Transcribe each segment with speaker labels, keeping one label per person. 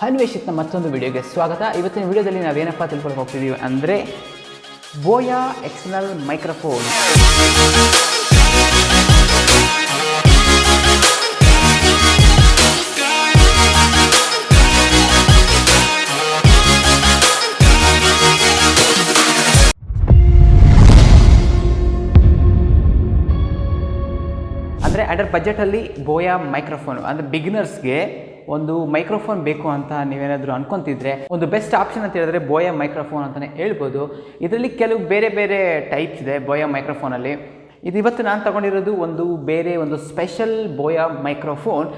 Speaker 1: ಅನ್ವೇಷಿತ್ನ ಮತ್ತೊಂದು ವಿಡಿಯೋಗೆ ಸ್ವಾಗತ. ಇವತ್ತಿನ ವಿಡಿಯೋದಲ್ಲಿ ನಾವೇನಪ್ಪ ತಿಳ್ಕೊಳ್ಳೋಕೆ ಹೋಗ್ತಿದ್ದೀವಿ ಅಂದರೆ ಬೋಯಾ ಎಕ್ಸ್ಟರ್ನಲ್ ಮೈಕ್ರೋಫೋನ್. ಅಂದರೆ ಅಂಡರ್ ಬಜೆಟಲ್ಲಿ ಬೋಯಾ ಮೈಕ್ರೋಫೋನ್ ಅಂದರೆ ಬಿಗಿನರ್ಸ್ಗೆ ಒಂದು ಮೈಕ್ರೋಫೋನ್ ಬೇಕು ಅಂತ ನೀವೇನಾದರೂ ಅನ್ಕೊತಿದ್ರೆ ಒಂದು ಬೆಸ್ಟ್ ಆಪ್ಷನ್ ಅಂತ ಹೇಳಿದ್ರೆ ಬೋಯಾ ಮೈಕ್ರೋಫೋನ್ ಅಂತಲೇ ಹೇಳ್ಬೋದು. ಇದರಲ್ಲಿ ಕೆಲವು ಬೇರೆ ಬೇರೆ ಟೈಪ್ಸ್ ಇದೆ ಬೋಯಾ ಮೈಕ್ರೋಫೋನಲ್ಲಿ. ಇವತ್ತು ನಾನು ತೊಗೊಂಡಿರೋದು ಒಂದು ಸ್ಪೆಷಲ್ ಬೋಯಾ ಮೈಕ್ರೋಫೋನ್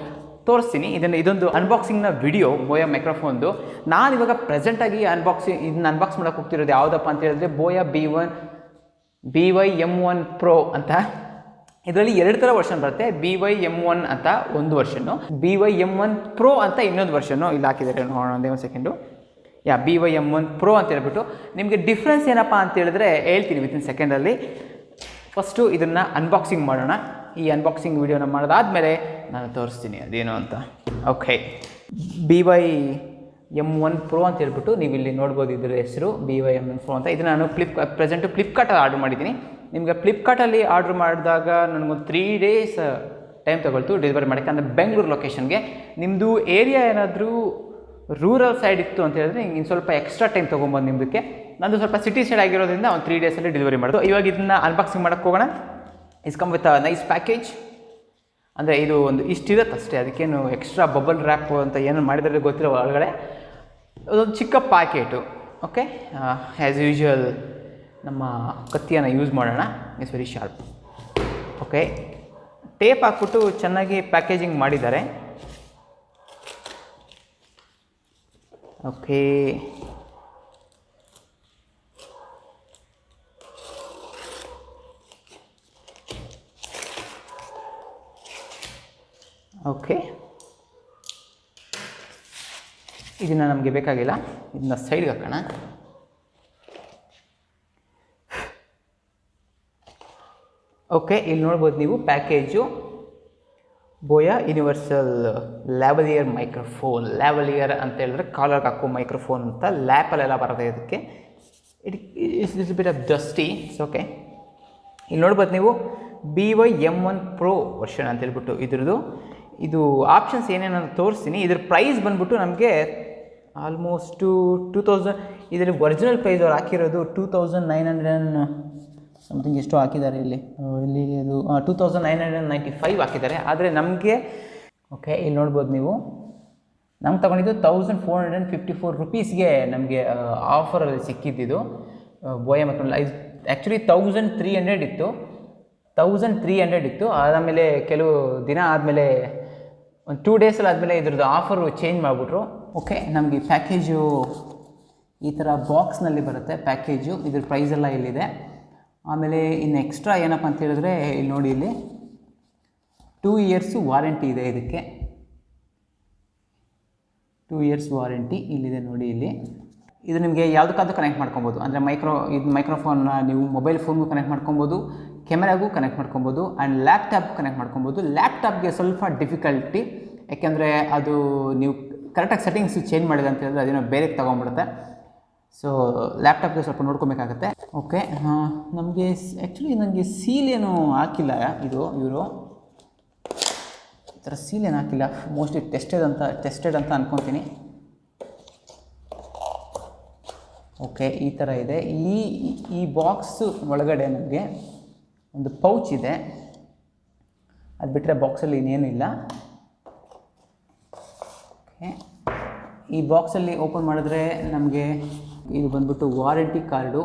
Speaker 1: ತೋರಿಸ್ತೀನಿ. ಇದೊಂದು ಅನ್ಬಾಕ್ಸಿಂಗ್ನ ವಿಡಿಯೋ ಬೋಯಾ ಮೈಕ್ರೋಫೋನ್ದು. ನಾನು ಇವಾಗ ಪ್ರೆಸೆಂಟಾಗಿ ಇದನ್ನ ಅನ್ಬಾಕ್ಸ್ ಮಾಡೋಕ್ಕೆ ಹೋಗ್ತಿರೋದು ಯಾವುದಪ್ಪ ಅಂತ ಹೇಳಿದ್ರೆ ಬೋಯಾ BY-M1 Pro ಅಂತ. ಇದರಲ್ಲಿ ಎರಡು ಥರ ವರ್ಷನ್ ಬರುತ್ತೆ. BY-M1 ಅಂತ ಒಂದು ವರ್ಷನ್ನು, BY-M1 Pro ಅಂತ ಇನ್ನೊಂದು ವರ್ಷನ್ನು ಇಲ್ಲಿ ಹಾಕಿದ್ದಾರೆ. ನೋಡೋಣ ಒಂದೇ ಒಂದು ಸೆಕೆಂಡು. BY-M1 Pro ಅಂತ ಹೇಳ್ಬಿಟ್ಟು ನಿಮಗೆ ಡಿಫ್ರೆನ್ಸ್ ಏನಪ್ಪ ಅಂತ ಹೇಳಿದ್ರೆ ಹೇಳ್ತೀನಿ ವಿತಿನ್ ಸೆಕೆಂಡಲ್ಲಿ. ಫಸ್ಟು ಇದನ್ನು ಅನ್ಬಾಕ್ಸಿಂಗ್ ಮಾಡೋಣ. ಈ ಅನ್ಬಾಕ್ಸಿಂಗ್ ವಿಡಿಯೋನ ಮಾಡೋದಾದಮೇಲೆ ನಾನು ತೋರಿಸ್ತೀನಿ ಅದೇನು ಅಂತ. ಓಕೆ, BY-M1 Pro ಅಂತ ಹೇಳ್ಬಿಟ್ಟು ನೀವು ಇಲ್ಲಿ ನೋಡ್ಬೋದು. ಇದರ ಹೆಸರು BY-M1 Pro ಅಂತ. ಇದನ್ನು ನಾನು ಪ್ರೆಸೆಂಟು ಫ್ಲಿಪ್ಕಾರ್ಟಲ್ಲಿ ಆರ್ಡ್ರ್ ಮಾಡಿದ್ದೀನಿ. ನಿಮಗೆ ಫ್ಲಿಪ್ಕಾರ್ಟಲ್ಲಿ ಆರ್ಡ್ರ್ ಮಾಡಿದಾಗ ನನಗೊಂದು 3 days ಟೈಮ್ ತೊಗೊಳ್ತು ಡೆಲಿವರಿ ಮಾಡೋಕ್ಕೆ. ಅಂದರೆ ಬೆಂಗಳೂರು ಲೊಕೇಶನ್ಗೆ. ನಿಮ್ಮದು ಏರಿಯಾ ಏನಾದರೂ ರೂರಲ್ ಸೈಡ್ ಇತ್ತು ಅಂತ ಹೇಳಿದ್ರೆ ಇನ್ನು ಸ್ವಲ್ಪ ಎಕ್ಸ್ಟ್ರಾ ಟೈಮ್ ತೊಗೊಬೋದು ನಿಮ್ಮದಕ್ಕೆ. ನಂದು ಸ್ವಲ್ಪ ಸಿಟಿ ಸೈಡ್ ಆಗಿರೋದ್ರಿಂದ ಒಂದು 3 days ಡೆಲಿವರಿ ಮಾಡೋದು. ಇವಾಗ ಇದನ್ನು ಅನ್ಬಾಕ್ಸಿಂಗ್ ಮಾಡೋಕ್ಕೆ ಹೋಗೋಣ. Is come with a nice package. ಅಂದರೆ ಇದು ಒಂದು ಇಷ್ಟಿರುತ್ತೆ ಅಷ್ಟೇ, ಅದಕ್ಕೇನು ಎಕ್ಸ್ಟ್ರಾ ಬಬಲ್ ರ್ಯಾಪ್ ಅಂತ ಏನು ಮಾಡಿದರೆ ಗೊತ್ತಿರೋ ಒಳಗಡೆ ಅದೊಂದು ಚಿಕ್ಕ ಪ್ಯಾಕೆಟು. ಓಕೆ, ಆ್ಯಸ್ ಯೂಶ್ವಲ್ ನಮ್ಮ ಕತ್ತಿಯನ್ನು ಯೂಸ್ ಮಾಡೋಣ. It's very sharp. Okay, tape ಹಾಕ್ಬಿಟ್ಟು ಚೆನ್ನಾಗಿ ಪ್ಯಾಕೇಜಿಂಗ್ ಮಾಡಿದ್ದಾರೆ. ಓಕೆ, ಓಕೆ, ಇದನ್ನು ನಮಗೆ ಬೇಕಾಗಿಲ್ಲ, ಇದನ್ನ ಸೈಡ್ಗೆ ಹಾಕೋಣ. ಓಕೆ, ಇಲ್ಲಿ ನೋಡ್ಬೋದು ನೀವು ಪ್ಯಾಕೇಜು ಬೋಯಾ ಯೂನಿವರ್ಸಲ್ ಲ್ಯಾವಲಿಯರ್ ಮೈಕ್ರೋಫೋನ್. ಲ್ಯಾವಲಿಯರ್ ಅಂತ ಹೇಳಿದ್ರೆ ಕಾಲರ್ಗೆ ಹಾಕೋ ಮೈಕ್ರೋಫೋನ್ ಅಂತ. ಲ್ಯಾಪಲ್ಲೆಲ್ಲ ಬರುತ್ತೆ ಇದಕ್ಕೆ. It's bit of dusty. It's okay. ಇಲ್ಲಿ ನೋಡ್ಬೋದು ನೀವು BY-M1 Pro ವರ್ಷನ್ ಅಂತ ಹೇಳ್ಬಿಟ್ಟು ಇದು ಆಪ್ಷನ್ಸ್ ಏನೇನಂತ ತೋರಿಸ್ತೀನಿ. ಇದ್ರ ಪ್ರೈಸ್ ಬಂದ್ಬಿಟ್ಟು ನಮಗೆ ಆಲ್ಮೋಸ್ಟು 2000. ಇದರಲ್ಲಿ ಒರಿಜಿನಲ್ ಪ್ರೈಸ್ ಅವ್ರು ಹಾಕಿರೋದು 2900 ಸಮಥಿಂಗ್ ಎಷ್ಟು ಹಾಕಿದ್ದಾರೆ ಇಲ್ಲಿ ಇದು 2995 ಹಾಕಿದ್ದಾರೆ. ಆದರೆ ನಮಗೆ ಓಕೆ, ಇಲ್ಲಿ ನೋಡ್ಬೋದು ನೀವು, ನಮ್ಗೆ ತೊಗೊಂಡಿದ್ದು 1454 ರುಪೀಸ್ಗೆ ನಮಗೆ ಆಫರಲ್ಲಿ ಸಿಕ್ಕಿದ್ದು ಬೋಯಾ ಮೈಕ್ರೋಫೋನ್. ಆ್ಯಕ್ಚುಲಿ 1300 ಇತ್ತು. ಆದಮೇಲೆ ಕೆಲವು ದಿನ ಆದಮೇಲೆ ಒಂದು 2 days ಆದಮೇಲೆ ಇದ್ರದ್ದು ಆಫರು ಚೇಂಜ್ ಮಾಡಿಬಿಟ್ರು. ಓಕೆ, ನಮಗೆ ಪ್ಯಾಕೇಜು ಈ ಥರ ಬಾಕ್ಸ್ನಲ್ಲಿ ಬರುತ್ತೆ ಪ್ಯಾಕೇಜು. ಇದ್ರ ಪ್ರೈಸೆಲ್ಲ ಇಲ್ಲಿದೆ. ಆಮೇಲೆ ಇನ್ನು ಎಕ್ಸ್ಟ್ರಾ ಏನಪ್ಪ ಅಂತ ಹೇಳಿದ್ರೆ ಇಲ್ಲಿ ನೋಡಿ, ಇಲ್ಲಿ 2 years ವಾರಂಟಿ ಇದೆ ಇದಕ್ಕೆ. 2 years ವಾರಂಟಿ ಇಲ್ಲಿದೆ ನೋಡಿ. ಇದು ನಿಮಗೆ ಯಾವುದಕ್ಕಾದ್ರೂ ಕನೆಕ್ಟ್ ಮಾಡ್ಕೊಬೋದು. ಅಂದರೆ ಮೈಕ್ರೋಫೋನ್ನ ನೀವು ಮೊಬೈಲ್ ಫೋನ್ಗೂ ಕನೆಕ್ಟ್ ಮಾಡ್ಕೊಬೋದು, ಕ್ಯಾಮೆರಾಗೂ ಕನೆಕ್ಟ್ ಮಾಡ್ಕೊಬೋದು, ಆ್ಯಂಡ್ ಲ್ಯಾಪ್ಟಾಪ್ಗೂ ಕನೆಕ್ಟ್ ಮಾಡ್ಕೊಬೋದು. ಲ್ಯಾಪ್ಟಾಪ್ಗೆ ಸ್ವಲ್ಪ ಡಿಫಿಕಲ್ಟಿ, ಯಾಕೆಂದರೆ ಅದು ನೀವು ಕರೆಕ್ಟಾಗಿ ಸೆಟ್ಟಿಂಗ್ಸ್ ಚೇಂಜ್ ಮಾಡಿದೆ ಅಂತ ಹೇಳಿದ್ರೆ ಅದೇನೋ ಬೇರೆ ತೊಗೊಂಡ್ಬಿಡುತ್ತೆ. ಸೊ ಲ್ಯಾಪ್ಟಾಪ್ಗೆ ಸ್ವಲ್ಪ ನೋಡ್ಕೊಬೇಕಾಗತ್ತೆ. ಓಕೆ, ನನಗೆ ಸೀಲ್ ಏನು ಹಾಕಿಲ್ಲ. ಇವರು ಈ ಥರ ಸೀಲ್ ಏನು ಹಾಕಿಲ್ಲ. ಮೋಸ್ಟ್ಲಿ ಟೆಸ್ಟೆಡ್ ಅಂತ ಅಂದ್ಕೊತೀನಿ. ಓಕೆ, ಈ ಥರ ಇದೆ. ಈ ಬಾಕ್ಸ್ ಒಳಗಡೆ ನಮಗೆ ಒಂದು ಪೌಚ್ ಇದೆ. ಅದು ಬಿಟ್ಟರೆ ಬಾಕ್ಸಲ್ಲಿ ಇನ್ನೇನಿಲ್ಲ. ಓಕೆ, ಈ ಬಾಕ್ಸಲ್ಲಿ ಓಪನ್ ಮಾಡಿದ್ರೆ ನಮಗೆ ಇದು ಬಂದ್ಬಿಟ್ಟು ವಾರಂಟಿ ಕಾರ್ಡು.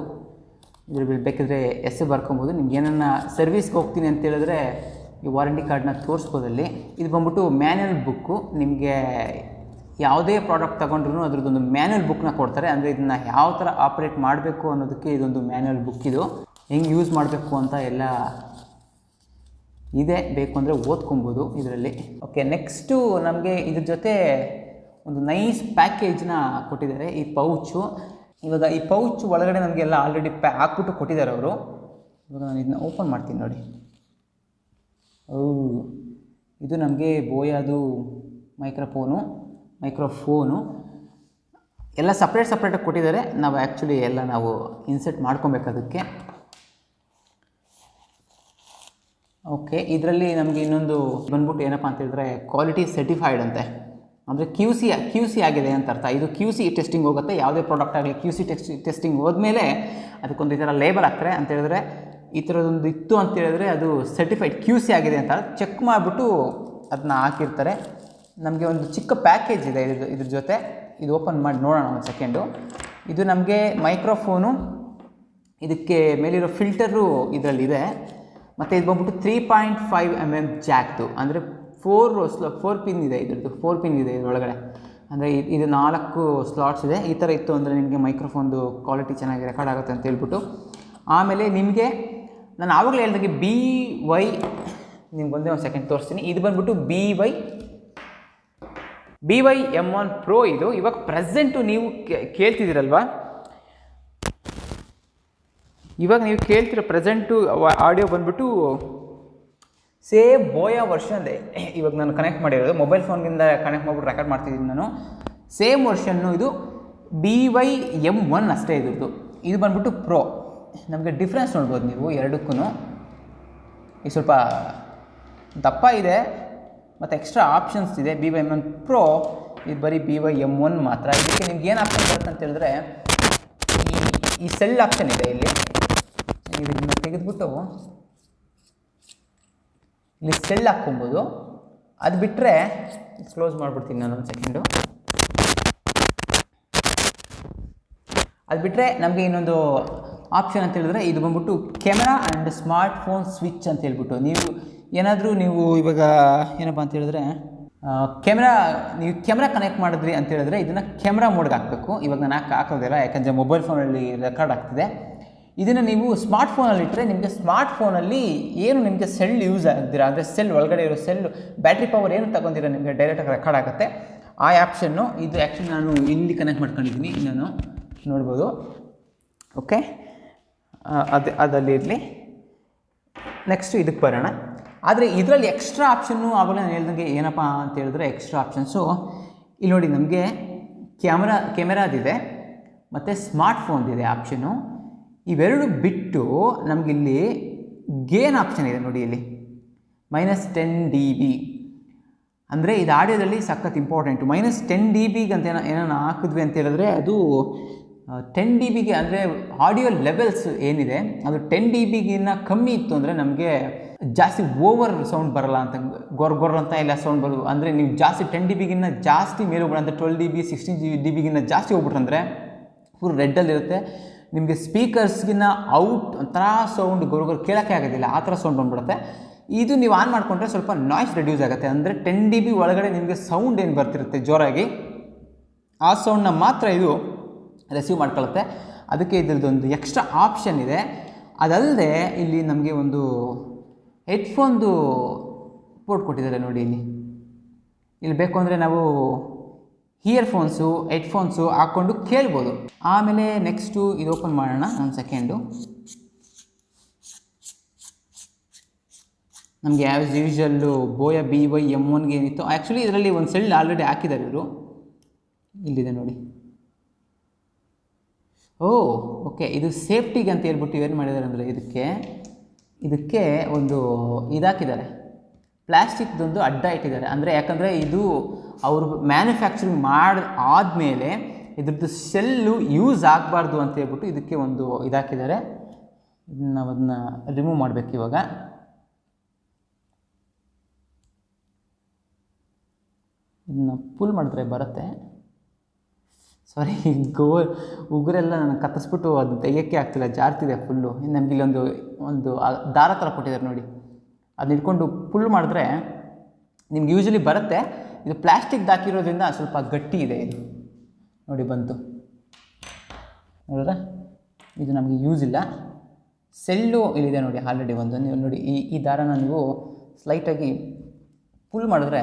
Speaker 1: ಇದ್ರ ಬೇಕಿದ್ರೆ ಹೆಸರು ಬರ್ಕೊಬೋದು. ನಿಮ್ಗೆ ಏನನ್ನ ಸರ್ವಿಸ್ಗೆ ಹೋಗ್ತೀನಿ ಅಂತ ಹೇಳಿದ್ರೆ ಈ ವಾರಂಟಿ ಕಾರ್ಡನ್ನ ತೋರಿಸ್ಬೋದಲ್ಲಿ. ಇದು ಬಂದ್ಬಿಟ್ಟು ಮ್ಯಾನ್ಯಲ್ ಬುಕ್ಕು. ನಿಮಗೆ ಯಾವುದೇ ಪ್ರಾಡಕ್ಟ್ ತೊಗೊಂಡ್ರೂ ಅದ್ರದ್ದೊಂದು ಮ್ಯಾನ್ಯಲ್ ಬುಕ್ನ ಕೊಡ್ತಾರೆ. ಅಂದರೆ ಇದನ್ನು ಯಾವ ಥರ ಆಪ್ರೇಟ್ ಮಾಡಬೇಕು ಅನ್ನೋದಕ್ಕೆ ಇದೊಂದು ಮ್ಯಾನ್ಯಲ್ ಬುಕ್. ಇದು ಹೆಂಗೆ ಯೂಸ್ ಮಾಡಬೇಕು ಅಂತ ಎಲ್ಲ ಇದೆ. ಬೇಕು ಅಂದರೆ ಓದ್ಕೊಬೋದು ಇದರಲ್ಲಿ. ಓಕೆ, ನೆಕ್ಸ್ಟು ನಮಗೆ ಇದ್ರ ಜೊತೆ ಒಂದು ನೈಸ್ ಪ್ಯಾಕೇಜ್ನ ಕೊಟ್ಟಿದ್ದಾರೆ. ಈ ಪೌಚು. ಇವಾಗ ಈ ಪೌಚ್ ಒಳಗಡೆ ನಮಗೆಲ್ಲ ಆಲ್ರೆಡಿ ಹಾಕ್ಬಿಟ್ಟು ಕೊಟ್ಟಿದ್ದಾರೆ ಅವರು. ಇವಾಗ ನಾನು ಇದನ್ನ ಓಪನ್ ಮಾಡ್ತೀನಿ ನೋಡಿ. ಇದು ನಮಗೆ ಬೋಯಾದು ಮೈಕ್ರೋಫೋನು. ಎಲ್ಲ ಸಪ್ರೇಟಾಗಿ ಕೊಟ್ಟಿದ್ದಾರೆ. ನಾವು ಆ್ಯಕ್ಚುಲಿ ಎಲ್ಲ ನಾವು ಇನ್ಸರ್ಟ್ ಮಾಡ್ಕೊಬೇಕು ಅದಕ್ಕೆ. ಓಕೆ, ಇದರಲ್ಲಿ ನಮಗೆ ಇನ್ನೊಂದು ಬಂದ್ಬಿಟ್ಟು ಏನಪ್ಪ ಅಂತ ಹೇಳಿದ್ರೆ ಕ್ವಾಲಿಟಿ ಸರ್ಟಿಫೈಡ್ ಅಂತೆ, ಅಂದರೆ ಕ್ಯೂ ಸಿ ಆಗಿದೆ ಅಂತ ಅರ್ಥ. ಇದು ಕ್ಯೂ ಸಿ ಟೆಸ್ಟಿಂಗ್ ಹೋಗುತ್ತೆ. ಯಾವುದೇ ಪ್ರಾಡಕ್ಟ್ ಆಗಲಿ ಕ್ಯೂ ಸಿ ಟೆಸ್ಟಿಂಗ್ ಹೋದ್ಮೇಲೆ ಅದಕ್ಕೊಂದು ಈ ಥರ ಲೇಬಲ್ ಹಾಕ್ತಾರೆ ಅಂತ ಹೇಳಿದ್ರೆ, ಈ ಥರದೊಂದು ಇತ್ತು ಅಂತ ಹೇಳಿದ್ರೆ ಅದು ಸರ್ಟಿಫೈಡ್ ಕ್ಯೂ ಸಿ ಆಗಿದೆ ಅಂತ ಚೆಕ್ ಮಾಡಿಬಿಟ್ಟು ಅದನ್ನ ಹಾಕಿರ್ತಾರೆ. ನಮಗೆ ಒಂದು ಚಿಕ್ಕ ಪ್ಯಾಕೇಜ್ ಇದೆ ಇದ್ರ ಜೊತೆ. ಇದು ಓಪನ್ ಮಾಡಿ ನೋಡೋಣ ಒಂದು ಸೆಕೆಂಡು. ಇದು ನಮಗೆ ಮೈಕ್ರೋಫೋನು, ಇದಕ್ಕೆ ಮೇಲಿರೋ ಫಿಲ್ಟರು ಇದರಲ್ಲಿದೆ. ಮತ್ತು ಇದು ಬಂದ್ಬಿಟ್ಟು 3.5 mm ಜಾಕ್ದು, ಅಂದರೆ 4 ಪಿನ್ ಇದೆ ಇದ್ರದ್ದು. 4 ಪಿನ್ ಇದೆ ಇದರೊಳಗಡೆ. ಅಂದರೆ ಇದು 4 ಸ್ಲಾಟ್ಸ್ ಇದೆ. ಈ ಥರ ಇತ್ತು ಅಂದರೆ ನಿಮಗೆ ಮೈಕ್ರೋಫೋನ್ದು ಕ್ವಾಲಿಟಿ ಚೆನ್ನಾಗಿ ರೆಕಾರ್ಡ್ ಆಗುತ್ತೆ ಅಂತ ಹೇಳ್ಬಿಟ್ಟು. ಆಮೇಲೆ ನಿಮಗೆ ನಾನು ಆವಾಗಲೇ ಹೇಳಿದಾಗೆ ನಿಮ್ಗೆ ಒಂದೇ ಒಂದು ಸೆಕೆಂಡ್ ತೋರಿಸ್ತೀನಿ. ಇದು ಬಂದ್ಬಿಟ್ಟು BY-M1 Pro. ಇದು ಇವಾಗ ಪ್ರೆಸೆಂಟು ನೀವು ಕೇಳ್ತಿದ್ದೀರಲ್ವಾ, ಇವಾಗ ನೀವು ಕೇಳ್ತಿರೋ ಪ್ರೆಸೆಂಟು ಆಡಿಯೋ ಬಂದ್ಬಿಟ್ಟು ಸೇಮ್ ಬೋಯಾ ವರ್ಷನ್ ಇದೆ. ಇವಾಗ ನಾನು ಕನೆಕ್ಟ್ ಮಾಡಿರೋದು ಮೊಬೈಲ್ ಫೋನ್ಗಿಂದ ಕನೆಕ್ಟ್ ಮಾಡಿಬಿಟ್ಟು ರೆಕಾರ್ಡ್ ಮಾಡ್ತಿದ್ದೀನಿ ನಾನು. ಸೇಮ್ ವರ್ಷನ್ನು ಇದು BY-M1 ಅಷ್ಟೇ ಇದ್ರದ್ದು. ಇದು ಬಂದ್ಬಿಟ್ಟು ಪ್ರೋ. ನಮಗೆ ಡಿಫ್ರೆನ್ಸ್ ನೋಡ್ಬೋದು ನೀವು ಎರಡಕ್ಕೂ. ಇದು ಸ್ವಲ್ಪ ದಪ್ಪ ಇದೆ ಮತ್ತು ಎಕ್ಸ್ಟ್ರಾ ಆಪ್ಷನ್ಸ್ ಇದೆ. BY-M1 Pro ಇದು ಬರೀ BY-M1 ಮಾತ್ರ. ಇದಕ್ಕೆ ನಿಮ್ಗೆ ಏನು ಆಪ್ಷನ್ ಬರುತ್ತೆ ಅಂತ ಹೇಳಿದ್ರೆ ಈ ಸೆಲ್ ಆಪ್ಷನ್ ಇದೆ ಇಲ್ಲಿ. ಇದನ್ನು ತೆಗೆದುಬಿಟ್ಟು ಇಲ್ಲಿ ಸೆಲ್ ಹಾಕ್ಕೊಬೋದು. ಅದು ಬಿಟ್ಟರೆ ಕ್ಲೋಸ್ ಮಾಡಿಬಿಡ್ತೀನಿ ನಾನು ಒಂದು ಸೆಕೆಂಡು. ಅದು ಬಿಟ್ಟರೆ ನಮಗೆ ಇನ್ನೊಂದು ಆಪ್ಷನ್ ಅಂತ ಹೇಳಿದ್ರೆ ಇದು ಬಂದ್ಬಿಟ್ಟು camera and smart phone switch ಅಂತ ಹೇಳ್ಬಿಟ್ಟು, ನೀವು ಇವಾಗ ಏನಪ್ಪ ಅಂತ ಹೇಳಿದ್ರೆ ಕ್ಯಾಮ್ರಾ ಕನೆಕ್ಟ್ ಮಾಡಿದ್ರಿ ಅಂತ ಹೇಳಿದ್ರೆ ಇದನ್ನು ಕ್ಯಾಮ್ರಾ ಮೋಡ್ಗೆ ಹಾಕಬೇಕು. ಇವಾಗ ನಾನು ಹಾಕೋದಿಲ್ಲ, ಯಾಕಂದರೆ ಮೊಬೈಲ್ ಫೋನಲ್ಲಿ ರೆಕಾರ್ಡ್ ಆಗ್ತಿದೆ. ಇದನ್ನು ನೀವು ಸ್ಮಾರ್ಟ್ ಫೋನಲ್ಲಿ ಇಟ್ಟರೆ ನಿಮಗೆ ಸ್ಮಾರ್ಟ್ ಫೋನಲ್ಲಿ ಏನು ನಿಮಗೆ ಸೆಲ್ ಯೂಸ್ ಆಗ್ತೀರಾ, ಅಂದರೆ ಸೆಲ್ ಒಳಗಡೆ ಇರೋ ಸೆಲ್ ಬ್ಯಾಟ್ರಿ ಪವರ್ ಏನು ತಗೊಂಡಿರೋ ನಿಮಗೆ ಡೈರೆಕ್ಟಾಗಿ ರೆಕಾರ್ಡ್ ಆಗುತ್ತೆ. ಆ ಆ್ಯಪ್ಷನ್ನು ಇದು ಆ್ಯಕ್ಚುಲಿ ನಾನು ಇಲ್ಲಿ ಕನೆಕ್ಟ್ ಮಾಡ್ಕೊಂಡಿದ್ದೀನಿ, ನಾನು ನೋಡ್ಬೋದು. ಓಕೆ, ಅದಲ್ಲಿರಲಿ. ನೆಕ್ಸ್ಟು ಇದಕ್ಕೆ ಬರೋಣ. ಆದರೆ ಇದರಲ್ಲಿ ಎಕ್ಸ್ಟ್ರಾ ಆಪ್ಷನ್ನು ಆವಾಗಲೇ ನಾನು ಹೇಳ್ದಂಗೆ ಏನಪ್ಪ ಅಂತ ಹೇಳಿದ್ರೆ ಎಕ್ಸ್ಟ್ರಾ ಆಪ್ಷನ್ಸು ಇಲ್ಲಿ ನೋಡಿ, ನಮಗೆ ಕೆಮೆರಾದಿದೆ ಮತ್ತು ಸ್ಮಾರ್ಟ್ ಫೋನ್ದಿದೆ ಆಪ್ಷನ್ನು. ಇವೆರಡು ಬಿಟ್ಟು ನಮಗಿಲ್ಲಿ ಗೇನ್ ಆಪ್ಷನ್ ಇದೆ ನೋಡಿ, ಇಲ್ಲಿ -10 dB. ಅಂದರೆ ಇದು ಆಡಿಯೋದಲ್ಲಿ ಸಖತ್ ಇಂಪಾರ್ಟೆಂಟು. -10 dB ಅಂತ ಏನಾನ ಹಾಕಿದ್ವಿ ಅಂತ ಹೇಳಿದ್ರೆ ಅದು 10 dB ಅಂದರೆ ಆಡಿಯೋ ಲೆವೆಲ್ಸ್ ಏನಿದೆ ಅದು 10 dB ಕಮ್ಮಿ ಇತ್ತು ಅಂದರೆ ನಮಗೆ ಜಾಸ್ತಿ ಓವರ್ ಸೌಂಡ್ ಬರೋಲ್ಲ ಅಂತ, ಗೊರ್ ಅಂತ ಎಲ್ಲ ಸೌಂಡ್ ಬರೋದು. ಅಂದರೆ ನೀವು ಜಾಸ್ತಿ 10 dB ಜಾಸ್ತಿ ಮೇಲೆ ಹೋಗ್ಬಿಡ, ಅಂದರೆ 12 dB 16 dB ಜಾಸ್ತಿ ಹೋಗ್ಬಿಟ್ರಂದರೆ ಫುಲ್ ರೆಡ್ಡಲ್ಲಿರುತ್ತೆ. ನಿಮಗೆ ಸ್ಪೀಕರ್ಸ್ಗಿನ್ನ ಔಟ್ ಒಂಥರ ಸೌಂಡ್ ಗೊರ್ ಕೇಳೋಕ್ಕೆ ಆಗೋದಿಲ್ಲ, ಆ ಥರ ಸೌಂಡ್ ಬಂದ್ಬಿಡುತ್ತೆ. ಇದು ನೀವು ಆನ್ ಮಾಡಿಕೊಂಡ್ರೆ ಸ್ವಲ್ಪ ನಾಯ್ಸ್ ರೆಡ್ಯೂಸ್ ಆಗುತ್ತೆ. ಅಂದರೆ 10 dB ಒಳಗಡೆ ನಿಮಗೆ ಸೌಂಡ್ ಏನು ಬರ್ತಿರುತ್ತೆ ಜೋರಾಗಿ, ಆ ಸೌಂಡನ್ನ ಮಾತ್ರ ಇದು ರಿಸೀವ್ ಮಾಡ್ಕೊಳ್ಳುತ್ತೆ. ಅದಕ್ಕೆ ಇದ್ರದ್ದೊಂದು ಎಕ್ಸ್ಟ್ರಾ ಆಪ್ಷನ್ ಇದೆ. ಅದಲ್ಲದೆ ಇಲ್ಲಿ ನಮಗೆ ಒಂದು ಹೆಡ್ಫೋನ್ದು ಪೋರ್ಟ್ ಕೊಟ್ಟಿದ್ದಾರೆ ನೋಡಿ. ಇಲ್ಲಿ ಬೇಕು ಅಂದರೆ ನಾವು ಇಯರ್ಫೋನ್ಸು ಹೆಡ್ಫೋನ್ಸು ಹಾಕ್ಕೊಂಡು ಕೇಳ್ಬೋದು. ಆಮೇಲೆ ನೆಕ್ಸ್ಟು ಇದು ಓಪನ್ ಮಾಡೋಣ ಒಂದು ಸೆಕೆಂಡು. ನಮಗೆ ಆ್ಯಸ್ ಯೂಶ್ವಲ್ಲು ಬೋಯಾ BY-M1ಗೆ ಏನಿತ್ತು, ಆ್ಯಕ್ಚುಲಿ ಇದರಲ್ಲಿ ಒಂದು ಸೆಲ್ ಆಲ್ರೆಡಿ ಹಾಕಿದ್ದಾರೆ ಇವರು. ಇಲ್ಲಿದೆ ನೋಡಿ. ಓಕೆ, ಇದು ಸೇಫ್ಟಿಗೆ ಅಂತ ಹೇಳ್ಬಿಟ್ಟು ಏನು ಮಾಡಿದ್ದಾರೆ ಅಂದರೆ ಇದಕ್ಕೆ ಒಂದು ಇದಾಕಿದ್ದಾರೆ, ಪ್ಲ್ಯಾಸ್ಟಿಕ್ದೊಂದು ಅಡ್ಡ ಇಟ್ಟಿದ್ದಾರೆ. ಅಂದರೆ ಯಾಕಂದರೆ ಇದು ಅವರು ಮ್ಯಾನುಫ್ಯಾಕ್ಚರಿಂಗ್ ಆದಮೇಲೆ ಇದ್ರದ್ದು ಸೆಲ್ಲು ಯೂಸ್ ಆಗಬಾರ್ದು ಅಂತ ಹೇಳ್ಬಿಟ್ಟು ಇದಕ್ಕೆ ಒಂದು ಇದಾಕಿದ್ದಾರೆ. ನಾವು ಅದನ್ನ ರಿಮೂವ್ ಮಾಡಬೇಕು ಇವಾಗ. ಇದನ್ನ ಪುಲ್ ಮಾಡಿದ್ರೆ ಬರುತ್ತೆ. ಸಾರಿ, ಉಗುರೆಲ್ಲ ನಾನು ಕತ್ತಿಸ್ಬಿಟ್ಟು ಅದು ತೆಗಿಯೋಕ್ಕೆ ಆಗ್ತಿಲ್ಲ, ಜಾರ್ತಿದೆ ಫುಲ್ಲು. ನಮಗೆ ಇಲ್ಲೊಂದು ದಾರ ಥರ ಕೊಟ್ಟಿದ್ದಾರೆ ನೋಡಿ, ಅದನ್ನ ಇಟ್ಕೊಂಡು ಪುಲ್ ಮಾಡಿದ್ರೆ ನಿಮ್ಗೆ ಯೂಶ್ವಲಿ ಬರುತ್ತೆ. ಇದು ಪ್ಲ್ಯಾಸ್ಟಿಕ್ದು ಹಾಕಿರೋದ್ರಿಂದ ಸ್ವಲ್ಪ ಗಟ್ಟಿ ಇದೆ ಇದು ನೋಡಿ, ಬಂತು ನೋಡಿದ್ರೆ. ಇದು ನಮಗೆ ಯೂಸ್ ಇಲ್ಲ. ಸೆಲ್ಲು ಇಲ್ಲಿದೆ ನೋಡಿ ಆಲ್ರೆಡಿ ಒಂದು. ನೀವು ನೋಡಿ ಈ ದಾರನ ನೀವು ಸ್ಲೈಟಾಗಿ ಪುಲ್ ಮಾಡಿದ್ರೆ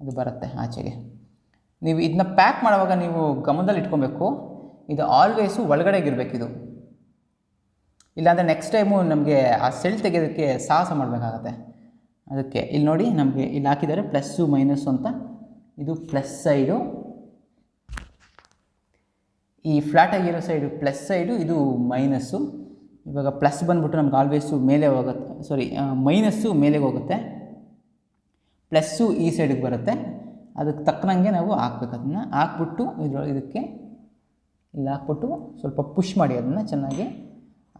Speaker 1: ಅದು ಬರುತ್ತೆ ಆಚೆಗೆ. ನೀವು ಇದನ್ನ ಪ್ಯಾಕ್ ಮಾಡುವಾಗ ನೀವು ಗಮನದಲ್ಲಿ ಇಟ್ಕೊಬೇಕು, ಇದು ಆಲ್ವೇಸು ಒಳಗಡೆಗಿರ್ಬೇಕು ಇದು. ಇಲ್ಲಾಂದರೆ ನೆಕ್ಸ್ಟ್ ಟೈಮು ನಮಗೆ ಆ ಸೆಲ್ ತೆಗೆಯೋದಕ್ಕೆ ಸಾಹಸ ಮಾಡಬೇಕಾಗತ್ತೆ. ಅದಕ್ಕೆ ಇಲ್ಲಿ ನೋಡಿ ನಮಗೆ ಇಲ್ಲಿ ಹಾಕಿದ್ದಾರೆ ಪ್ಲಸ್ಸು ಮೈನಸ್ಸು ಅಂತ. ಇದು ಪ್ಲಸ್ ಸೈಡು, ಈ ಫ್ಲಾಟ್ ಆಗಿರೋ ಸೈಡು ಪ್ಲಸ್ ಸೈಡು, ಇದು ಮೈನಸ್ಸು. ಇವಾಗ ಪ್ಲಸ್ ಬಂದ್ಬಿಟ್ಟು ನಮ್ಗೆ ಆಲ್ವೇಸು ಮೇಲೆ ಹೋಗುತ್ತೆ, ಮೈನಸ್ಸು ಮೇಲೆ ಹೋಗುತ್ತೆ, ಪ್ಲಸ್ಸು ಈ ಸೈಡಿಗೆ ಬರುತ್ತೆ. ಅದಕ್ಕೆ ತಕ್ಕನಂಗೆ ನಾವು ಹಾಕ್ಬೇಕು. ಅದನ್ನು ಹಾಕ್ಬಿಟ್ಟು ಇದಕ್ಕೆ ಇಲ್ಲಿ ಹಾಕ್ಬಿಟ್ಟು ಸ್ವಲ್ಪ ಪುಷ್ ಮಾಡಿ ಅದನ್ನು ಚೆನ್ನಾಗಿ,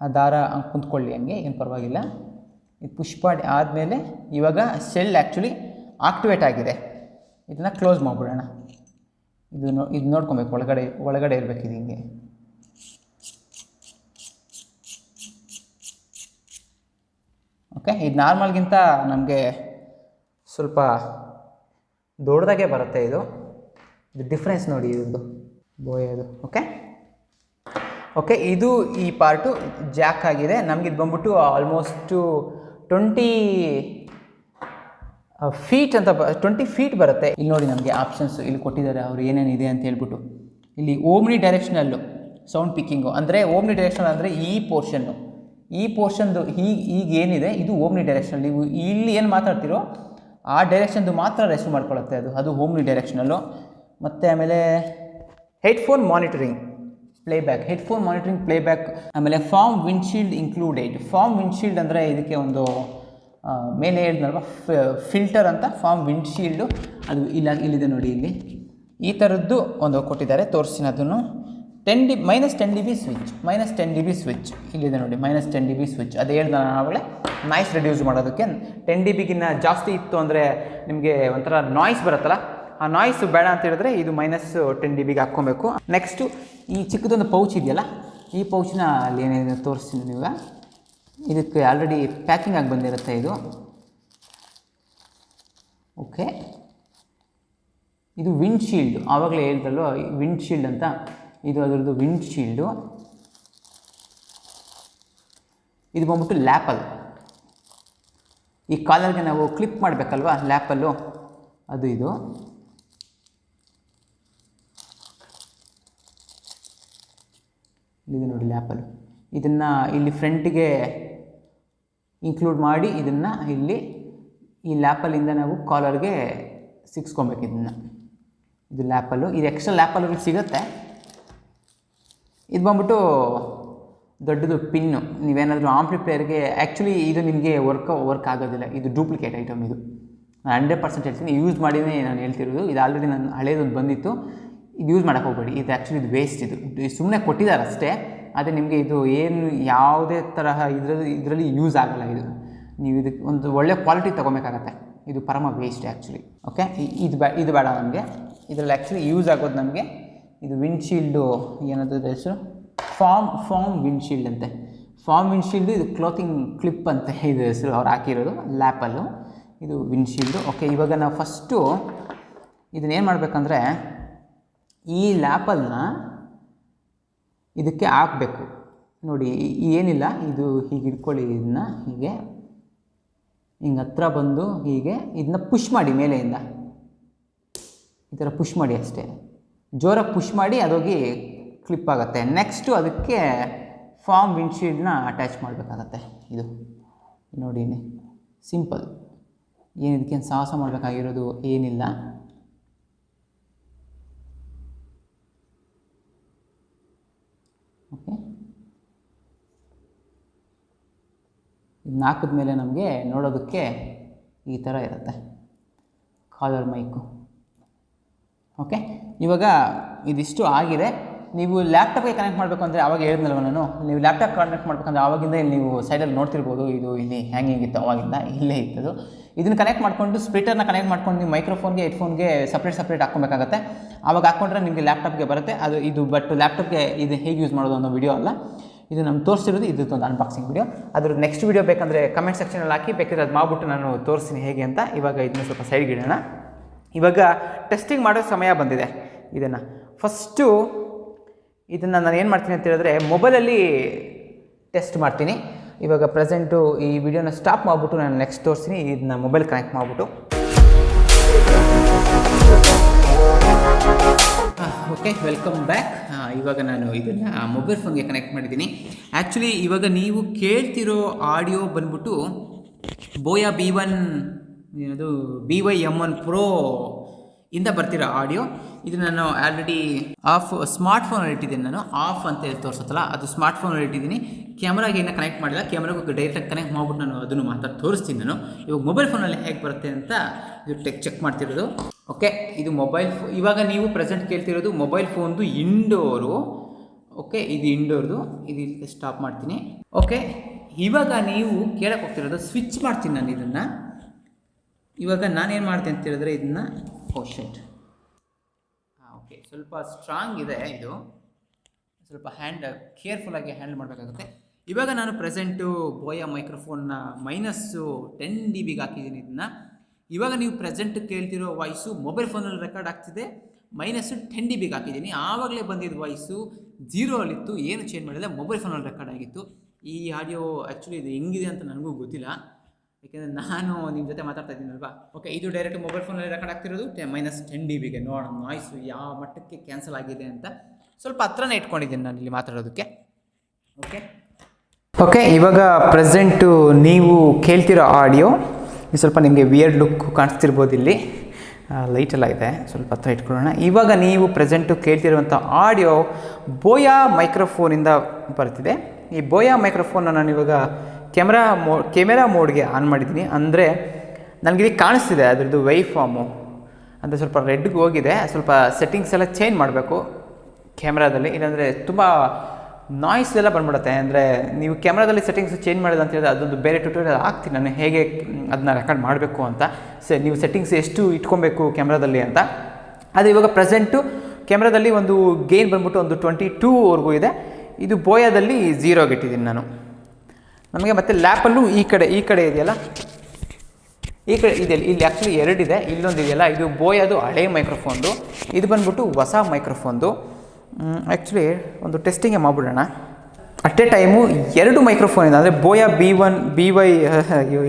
Speaker 1: ಆ ದಾರ ಕುಂತ್ಕೊಳ್ಳಿ ಹಂಗೆ, ಏನು ಪರವಾಗಿಲ್ಲ. ಇದು ಪುಷ್ ಮಾಡಿ ಆದಮೇಲೆ ಇವಾಗ ಸೆಲ್ ಆ್ಯಕ್ಚುಲಿ ಆಕ್ಟಿವೇಟ್ ಆಗಿದೆ. ಇದನ್ನು ಕ್ಲೋಸ್ ಮಾಡಿಬಿಡೋಣ. ಇದು ನೋಡ್ಕೊಬೇಕು, ಒಳಗಡೆ ಇರಬೇಕು ಇದು ಹಿಂಗೆ. ಓಕೆ, ಇದು ನಾರ್ಮಲ್ಗಿಂತ ನಮಗೆ ಸ್ವಲ್ಪ ದೊಡ್ಡದಾಗೆ ಬರುತ್ತೆ. ಇದು ಡಿಫ್ರೆನ್ಸ್ ನೋಡಿ ಇದ್ದು ಬೋಯದು. ಓಕೆ, ಇದು ಈ ಪಾರ್ಟು ಜಾಕ್ ಆಗಿದೆ. ನಮಗೆ ಇದು ಬಂದ್ಬಿಟ್ಟು ಆಲ್ಮೋಸ್ಟು 20 ಫೀಟ್ ಅಂತ 20 ಫೀಟ್ ಬರುತ್ತೆ. ಇಲ್ಲಿ ನೋಡಿ ನಮಗೆ ಆಪ್ಷನ್ಸ್ ಇಲ್ಲಿ ಕೊಟ್ಟಿದ್ದಾರೆ, ಅವರು ಏನೇನಿದೆ ಅಂತ ಹೇಳ್ಬಿಟ್ಟು. ಇಲ್ಲಿ ಓಮ್ನಿ ಡೈರೆಕ್ಷನಲ್ಲು ಸೌಂಡ್ ಪಿಕ್ಕಿಂಗು, ಅಂದರೆ ಓಮ್ನಿ ಡೈರೆಕ್ಷನಲ್ ಅಂದರೆ ಈ ಪೋರ್ಷನ್ದು ಈಗ ಏನಿದೆ ಇದು ಓಮ್ನಿ ಡೈರೆಕ್ಷನಲ್. ನೀವು ಇಲ್ಲಿ ಏನು ಮಾತಾಡ್ತಿರೋ ಆ ಡೈರೆಕ್ಷನ್ದು ಮಾತ್ರ ರೆಸ್ಯೂ ಮಾಡ್ಕೊಳ್ಳುತ್ತೆ ಅದು ಓಮ್ನಿ ಡೈರೆಕ್ಷನಲ್ಲು. ಮತ್ತು ಆಮೇಲೆ ಹೆಡ್ಫೋನ್ ಮಾನಿಟರಿಂಗ್ ಪ್ಲೇಬ್ಯಾಕ್, ಆಮೇಲೆ foam windshield included. Foam windshield ಅಂದರೆ ಇದಕ್ಕೆ ಒಂದು ಮೇಲೆ ಹೇಳಿದ್ನಲ್ವ ಫಿಲ್ಟರ್ ಅಂತ, ಫಾರ್ಮ್ ವಿಂಡ್ಶೀಲ್ಡು ಅದು ಇಲ್ಲಿದೆ ನೋಡಿ. ಇಲ್ಲಿ ಈ ಥರದ್ದು ಒಂದು ಕೊಟ್ಟಿದ್ದಾರೆ, ತೋರಿಸ್ತೀನಿ ಅದನ್ನು. -10 dB ಸ್ವಿಚ್ ಇಲ್ಲಿದೆ ನೋಡಿ, -10 dB ಸ್ವಿಚ್. ಅದು ಹೇಳ್ದೆ ನಾವಾಗಲೇ ನಾಯ್ಸ್ ರಿಡ್ಯೂಸ್ ಮಾಡೋದಕ್ಕೆ. 10 dBಗಿನ್ನ ಜಾಸ್ತಿ ಇತ್ತು ಅಂದರೆ ನಿಮಗೆ ಒಂಥರ ನಾಯ್ಸ್ ಬರುತ್ತಲ್ಲ, ಆ ನಾಯ್ಸ್ ಬೇಡ ಅಂತ ಹೇಳಿದ್ರೆ ಇದು -10 dBಗೆ ಹಾಕ್ಕೊಬೇಕು. ನೆಕ್ಸ್ಟು ಈ ಚಿಕ್ಕದೊಂದು ಪೌಚ್ ಇದೆಯಲ್ಲ, ಈ ಪೌಚ್ನ ಅಲ್ಲಿ ಏನೇನು ತೋರಿಸ್ತೀನಿ ನೀವು. ಇದಕ್ಕೆ ಆಲ್ರೆಡಿ ಪ್ಯಾಕಿಂಗ್ ಆಗಿ ಬಂದಿರುತ್ತೆ ಇದು. ಓಕೆ, ಇದು ವಿಂಡ್ಶೀಲ್ಡು, ಆವಾಗಲೇ ಹೇಳ್ದಲ್ಲೋ ವಿಂಡ್ಶೀಲ್ಡ್ ಅಂತ, ಇದು ಅದರದ್ದು ವಿಂಡ್ಶೀಲ್ಡು. ಇದು ಬಂದ್ಬಿಟ್ಟು ಲ್ಯಾಪಲ್, ಈ ಕಾಲರ್ಗೆ ನಾವು ಕ್ಲಿಪ್ ಮಾಡಬೇಕಲ್ವ ಲ್ಯಾಪಲ್ಲು, ಅದು ಇದು. ಇದು ನೋಡಿ ಲ್ಯಾಪಲ್ಲು, ಇದನ್ನು ಇಲ್ಲಿ ಫ್ರಂಟಿಗೆ ಇನ್ಕ್ಲೂಡ್ ಮಾಡಿ ಇದನ್ನು ಇಲ್ಲಿ ಈ ಲ್ಯಾಪಲ್ಲಿಂದ ನಾವು ಕಾಲರ್ಗೆ ಸಿಕ್ಸ್ಕೊಬೇಕು ಇದನ್ನು. ಇದು ಲ್ಯಾಪಲ್ಲು, ಇದು ಎಕ್ಸ್ಟ್ರಾ ಲ್ಯಾಪಲ್ಗಳು ಸಿಗುತ್ತೆ. ಇದು ಬಂದ್ಬಿಟ್ಟು ದೊಡ್ಡದು ಪಿನ್ನು. ನೀವೇನಾದರೂ ಆಂಪ್ಲಿಫೈಯರ್ಗೆ ಆ್ಯಕ್ಚುಲಿ ಇದು ನಿಮಗೆ ವರ್ಕ್ ಆಗೋದಿಲ್ಲ, ಇದು ಡೂಪ್ಲಿಕೇಟ್ ಐಟಮ್. ಇದು ನಾನು 100% ಹೇಳ್ತೀನಿ, ಯೂಸ್ ಮಾಡಿನೇ ನಾನು ಹೇಳ್ತಿರೋದು. ಇದು ಆಲ್ರೆಡಿ ನಾನು ಹಳೇದೊಂದು ಬಂದಿತ್ತು, ಇದು ಯೂಸ್ ಮಾಡೋಕ್ಕೆ ಹೋಗಬೇಡಿ. ಇದು ಆ್ಯಕ್ಚುಲಿ ಇದು ವೇಸ್ಟ್. ಇದು ಸುಮ್ಮನೆ ಕೊಟ್ಟಿದ್ದಾರೆ ಅಷ್ಟೇ, ಆದರೆ ನಿಮಗೆ ಇದು ಏನು ಯಾವುದೇ ತರಹ ಇದರಲ್ಲಿ ಯೂಸ್ ಆಗೋಲ್ಲ. ನೀವು ಇದಕ್ಕೆ ಒಂದು ಒಳ್ಳೆ ಕ್ವಾಲಿಟಿ ತೊಗೊಬೇಕಾಗತ್ತೆ. ಇದು ಪರಮ ವೇಸ್ಟ್ ಆ್ಯಕ್ಚುಲಿ. ಓಕೆ, ಇದು ಬೇಡ ನಮಗೆ. ಇದರಲ್ಲಿ ಆ್ಯಕ್ಚುಲಿ ಯೂಸ್ ಆಗೋದು ನಮಗೆ ಇದು ವಿಂಡ್ಶೀಲ್ಡು, ಏನದು ಹೆಸರು, ಫಾರ್ಮ್ ವಿಂಡ್ಶೀಲ್ಡ್ ಅಂತೆ. ಫಾರ್ಮ್ ವಿಂಡ್ಶೀಲ್ಡು, ಇದು ಕ್ಲೋತಿಂಗ್ ಕ್ಲಿಪ್ ಅಂತ ಇದು ಹೆಸರು ಅವ್ರು ಹಾಕಿರೋದು, ಲ್ಯಾಪಲ್ಲು. ಇದು ವಿಂಡ್ಶೀಲ್ಡು. ಓಕೆ, ಇವಾಗ ನಾವು ಫಸ್ಟು ಇದನ್ನೇನು ಮಾಡಬೇಕಂದ್ರೆ ಈ ಲ್ಯಾಪಲ್ನ ಇದಕ್ಕೆ ಹಾಕಬೇಕು ನೋಡಿ. ಏನಿಲ್ಲ, ಇದು ಹೀಗೆ ಇಟ್ಕೊಳ್ಳಿ, ಇದನ್ನು ಹೀಗೆ ಹಿಂಗೆ ಹತ್ರ ಬಂದು ಹೀಗೆ ಇದನ್ನ ಪುಷ್ ಮಾಡಿ, ಮೇಲೆಯಿಂದ ಈ ಥರ ಪುಷ್ ಮಾಡಿ ಅಷ್ಟೇ, ಜೋರಾಗಿ ಪುಷ್ ಮಾಡಿ ಅದೋಗಿ ಕ್ಲಿಪ್ ಆಗುತ್ತೆ. ನೆಕ್ಸ್ಟು ಅದಕ್ಕೆ ಫಾರ್ಮ್ ವಿಂಡ್ಶೀಲ್ಡ್ನ ಅಟ್ಯಾಚ್ ಮಾಡಬೇಕಾಗತ್ತೆ. ಇದು ನೋಡಿ, ಸಿಂಪಲ್, ಏನು ಇದಕ್ಕೇನು ಸಾಹಸ ಮಾಡಬೇಕಾಗಿರೋದು ಏನಿಲ್ಲ. ಓಕೆ, ಇದನ್ನ ಹಾಕಿದ್ಮೇಲೆ ನಮಗೆ ನೋಡೋದಕ್ಕೆ ಈ ಥರ ಇರುತ್ತೆ ಕಾಲರ್ ಮೈಕು. ಓಕೆ, ಇವಾಗ ಇದಿಷ್ಟು ಆಗಿದೆ. ನೀವು ಲ್ಯಾಪ್ಟಾಪ್ಗೆ ಕನೆಕ್ಟ್ ಮಾಡಬೇಕು ಅಂದರೆ ಆವಾಗ ಹೇಳಿದ್ನಲ್ವ ನಾನು, ನೀವು ಲ್ಯಾಪ್ಟಾಪ್ ಕನೆಕ್ಟ್ ಮಾಡಬೇಕಂದ್ರೆ ಆವಾಗಿಂದ ಇಲ್ಲಿ ನೀವು ಸೈಡಲ್ಲಿ ನೋಡ್ತಿರ್ಬೋದು, ಇದು ಇಲ್ಲಿ ಹ್ಯಾಂಗಿಂಗ್ ಇತ್ತು, ಆವಾಗಿಂದ ಇಲ್ಲೇ ಇತ್ತದು. ಇದನ್ನು ಕನೆಕ್ಟ್ ಮಾಡಿಕೊಂಡು ಸ್ಪೀಕರ್ನ ಕನೆಕ್ಟ್ ಮಾಡ್ಕೊಂಡು ನೀವು ಮೈಕ್ರೋಫೋನ್ಗೆ ಹೆಡ್ಫೋನ್ಗೆ ಸಪ್ರೇಟ್ ಹಾಕ್ಕೊಬೇಕಾಗತ್ತೆ. ಆವಾಗ ಹಾಕ್ಕೊಂಡ್ರೆ ನಿಮಗೆ ಲ್ಯಾಪ್ಟಾಪ್ಗೆ ಬರುತ್ತೆ ಅದು. ಇದು ಬಟ್ ಲ್ಯಾಪ್ಟಾಪ್ಗೆ ಇದು ಹೇಗೆ ಯೂಸ್ ಮಾಡೋದು ಅನ್ನೋ ವಿಡಿಯೋ ಅಲ್ಲ, ಇದು ನಮ್ಮ ತೋರಿಸಿರೋದು ಇದ್ದೊಂದು ಅನ್ಬಾಕ್ಸಿಂಗ್ ವಿಡಿಯೋ. ಅದ್ರ ನೆಕ್ಸ್ಟ್ ವಿಡಿಯೋ ಬೇಕಂದರೆ ಕಮೆಂಟ್ ಸೆಕ್ಷನಲ್ಲಿ ಹಾಕಿ, ಬೇಕಿದ್ರೆ ಅದು ಮಾಡಿಬಿಟ್ಟು ನಾನು ತೋರಿಸ್ತೀನಿ ಹೇಗೆ ಅಂತ. ಇವಾಗ ಇದನ್ನ ಸ್ವಲ್ಪ ಸೈಡ್ಗೆ ಇಡೋಣ. ಇವಾಗ ಟೆಸ್ಟಿಂಗ್ ಮಾಡೋ ಸಮಯ ಬಂದಿದೆ. ಇದನ್ನು ಫಸ್ಟು ಇದನ್ನು ನಾನು ಏನು ಮಾಡ್ತೀನಿ ಅಂತ ಹೇಳಿದ್ರೆ ಮೊಬೈಲಲ್ಲಿ ಟೆಸ್ಟ್ ಮಾಡ್ತೀನಿ. ಇವಾಗ ಪ್ರೆಸೆಂಟು ಈ ವಿಡಿಯೋನ ಸ್ಟಾಪ್ ಮಾಡಿಬಿಟ್ಟು ನಾನು ನೆಕ್ಸ್ಟ್ ತೋರಿಸ್ತೀನಿ. ಇದನ್ನ ಮೊಬೈಲ್ ಕನೆಕ್ಟ್ ಮಾಡಿಬಿಟ್ಟು. Okay, welcome back. ಇವಾಗ ನಾನು ಇದನ್ನು ಮೊಬೈಲ್ ಫೋನ್ಗೆ ಕನೆಕ್ಟ್ ಮಾಡಿದ್ದೀನಿ. ಆ್ಯಕ್ಚುಲಿ ಇವಾಗ ನೀವು ಕೇಳ್ತಿರೋ ಆಡಿಯೋ ಬಂದ್ಬಿಟ್ಟು BOYA B1 ಏನದು BY-M1 Pro ಇಂದ ಬರ್ತಿರೋ ಆಡಿಯೋ ಇದು ನಾನು ಆಲ್ರೆಡಿ ಸ್ಮಾರ್ಟ್ಫೋನಲ್ಲಿ ಇಟ್ಟಿದ್ದೀನಿ. ನಾನು ಆಫ್ ಅಂತ ಹೇಳಿ ತೋರಿಸುತ್ತಲ್ಲ, ಅದು ಸ್ಮಾರ್ಟ್ಫೋನಲ್ಲಿ ಇಟ್ಟಿದ್ದೀನಿ. ಕ್ಯಾಮ್ರಾಗೆ ಏನೋ ಕನೆಕ್ಟ್ ಮಾಡಿಲ್ಲ, ಕ್ಯಾಮ್ರಾಗೂ ಡೈರೆಕ್ಟಾಗಿ ಕನೆಕ್ಟ್ ಮಾಡ್ಬಿಟ್ಟು ನಾನು ಅದನ್ನು ತೋರಿಸ್ತೀನಿ. ನಾನು ಇವಾಗ ಮೊಬೈಲ್ ಫೋನಲ್ಲಿ ಹೇಗೆ ಬರುತ್ತೆ ಅಂತ ಇದು ಚೆಕ್ ಮಾಡ್ತಿರೋದು. ಓಕೆ, ಇದು ಇವಾಗ ನೀವು ಪ್ರೆಸೆಂಟ್ ಕೇಳ್ತಿರೋದು ಮೊಬೈಲ್ ಫೋನ್ದು ಇಂಡೋರು. ಓಕೆ, ಇದು ಇಂಡೋರ್ದು. ಇದು ಸ್ಟಾಪ್ ಮಾಡ್ತೀನಿ. ಓಕೆ, ಇವಾಗ ನೀವು ಕೇಳಕ್ಕೆ ಹೋಗ್ತಿರೋದು ಸ್ವಿಚ್ ಮಾಡ್ತೀನಿ ನಾನು ಇದನ್ನು. ಇವಾಗ ನಾನೇನು ಮಾಡ್ತೀನಿ ಅಂತ ಹೇಳಿದ್ರೆ ಇದನ್ನು ಶೆಟ್ ಓಕೆ, ಸ್ವಲ್ಪ ಸ್ಟ್ರಾಂಗ್ ಇದೆ ಇದು, ಸ್ವಲ್ಪ ಕೇರ್ಫುಲ್ಲಾಗಿ ಹ್ಯಾಂಡಲ್ ಮಾಡಬೇಕಾಗುತ್ತೆ. ಇವಾಗ ನಾನು ಪ್ರೆಸೆಂಟು ಬೋಯಾ ಮೈಕ್ರೋಫೋನ್ನ -10 dB ಹಾಕಿದ್ದೀನಿ ಇದನ್ನು. ಇವಾಗ ನೀವು ಪ್ರೆಸೆಂಟ್ ಕೇಳ್ತಿರೋ ವಾಯ್ಸು ಮೊಬೈಲ್ ಫೋನಲ್ಲಿ ರೆಕಾರ್ಡ್ ಆಗ್ತಿದೆ, -10 dB ಹಾಕಿದ್ದೀನಿ. ಆವಾಗಲೇ ಬಂದಿದ್ದು ವಾಯ್ಸು 0 ಅಲ್ಲಿತ್ತು, ಏನು ಚೇಂಜ್ ಮಾಡಿಲ್ಲ, ಮೊಬೈಲ್ ಫೋನಲ್ಲಿ ರೆಕಾರ್ಡ್ ಆಗಿತ್ತು. ಈ ಆಡಿಯೋ ಆ್ಯಕ್ಚುಲಿ ಇದು ಹೆಂಗಿದೆ ಅಂತ ನನಗೂ ಗೊತ್ತಿಲ್ಲ, ಯಾಕೆಂದರೆ ನಾನು ನಿಮ್ಮ ಜೊತೆ ಮಾತಾಡ್ತಾ ಇದ್ದೀನಲ್ವಾ. ಓಕೆ, ಇದು ಡೈರೆಕ್ಟ್ ಮೊಬೈಲ್ ಫೋನಲ್ಲಿ ರೆಕಾರ್ಡ್ ಆಗ್ತಿರೋದು -10 dBಗೆ. ನೋಡೋಣ ನಾಯ್ಸು ಯಾವ ಮಟ್ಟಕ್ಕೆ ಕ್ಯಾನ್ಸಲ್ ಆಗಿದೆ ಅಂತ. ಸ್ವಲ್ಪ ಹತ್ರನೇ ಇಟ್ಕೊಂಡಿದ್ದೀನಿ ನಾನು ಇಲ್ಲಿ ಮಾತಾಡೋದಕ್ಕೆ. ಓಕೆ, ಇವಾಗ ಪ್ರೆಸೆಂಟು ನೀವು ಕೇಳ್ತಿರೋ ಆಡಿಯೋ ಸ್ವಲ್ಪ ನಿಮಗೆ ವಿಯರ್ಡ್ ಲುಕ್ ಕಾಣಿಸ್ತಿರ್ಬೋದು. ಇಲ್ಲಿ ಲೈಟೆಲ್ಲ ಇದೆ, ಸ್ವಲ್ಪ ಹತ್ರ ಇಟ್ಕೊಳ್ಳೋಣ. ಇವಾಗ ನೀವು ಪ್ರೆಸೆಂಟು ಕೇಳ್ತಿರುವಂಥ ಆಡಿಯೋ ಬೋಯಾ ಮೈಕ್ರೋಫೋನಿಂದ ಬರ್ತಿದೆ. ಈ ಬೋಯಾ ಮೈಕ್ರೋಫೋನ್ನ ನಾನು ಇವಾಗ ಕೆಮೆರಾ ಮೋಡ್ಗೆ ಆನ್ ಮಾಡಿದ್ದೀನಿ. ಅಂದರೆ ನನಗಿಲ್ಲಿ ಕಾಣಿಸ್ತಿದೆ ಅದರದ್ದು ವೇವ್ ಫಾರ್ಮು, ಅಂದರೆ ಸ್ವಲ್ಪ ರೆಡ್ಗೆ ಹೋಗಿದೆ. ಸ್ವಲ್ಪ ಸೆಟ್ಟಿಂಗ್ಸ್ ಎಲ್ಲ ಚೇಂಜ್ ಮಾಡಬೇಕು ಕ್ಯಾಮ್ರಾದಲ್ಲಿ, ಇಲ್ಲಾಂದರೆ ತುಂಬ ನಾಯ್ಸ್ ಎಲ್ಲ ಬಂದ್ಬಿಡುತ್ತೆ. ಅಂದರೆ ನೀವು ಕ್ಯಾಮ್ರಾದಲ್ಲಿ ಸೆಟ್ಟಿಂಗ್ಸ್ ಚೇಂಜ್ ಮಾಡಿದೆ ಅಂತ ಹೇಳಿದ್ರೆ ಅದೊಂದು ಬೇರೆ ಟ್ಯೂಟೋರಿಯಲ್ ಹಾಕ್ತೀನಿ ನಾನು, ಹೇಗೆ ಅದನ್ನ ರೆಕಾರ್ಡ್ ಮಾಡಬೇಕು ಅಂತ. ನೀವು ಸೆಟ್ಟಿಂಗ್ಸ್ ಎಷ್ಟು ಇಟ್ಕೊಬೇಕು ಕ್ಯಾಮ್ರಾದಲ್ಲಿ ಅಂತ. ಅದು ಇವಾಗ ಪ್ರೆಸೆಂಟು ಕ್ಯಾಮ್ರಾದಲ್ಲಿ ಒಂದು ಗೇನ್ ಬಂದ್ಬಿಟ್ಟು ಒಂದು 22ವರೆಗೂ ಇದೆ. ಇದು ಬೋಯಾದಲ್ಲಿ 0ಗೆ ಇಟ್ಟಿದ್ದೀನಿ ನಾನು. ನಮಗೆ ಮತ್ತು ಲ್ಯಾಪಲ್ಲೂ ಈ ಕಡೆ ಇದೆಯಲ್ಲ, ಈ ಕಡೆ ಇದೆ, ಇಲ್ಲಿ ಆ್ಯಕ್ಚುಲಿ 2 ಇದೆ, ಇಲ್ಲೊಂದು ಇದೆಯಲ್ಲ, ಇದು ಬೋಯಾದು ಹಳೆ ಮೈಕ್ರೋಫೋನ್ದು, ಇದು ಬಂದ್ಬಿಟ್ಟು ಹೊಸ ಮೈಕ್ರೋಫೋನ್ದು. ಆ್ಯಕ್ಚುಲಿ ಒಂದು ಟೆಸ್ಟಿಂಗೇ ಮಾಡಿಬಿಡೋಣ. ಅಟ್ ಎ ಟೈಮು 2 ಮೈಕ್ರೋಫೋನ್ ಇದೆ, ಅಂದರೆ ಬೋಯಾ B1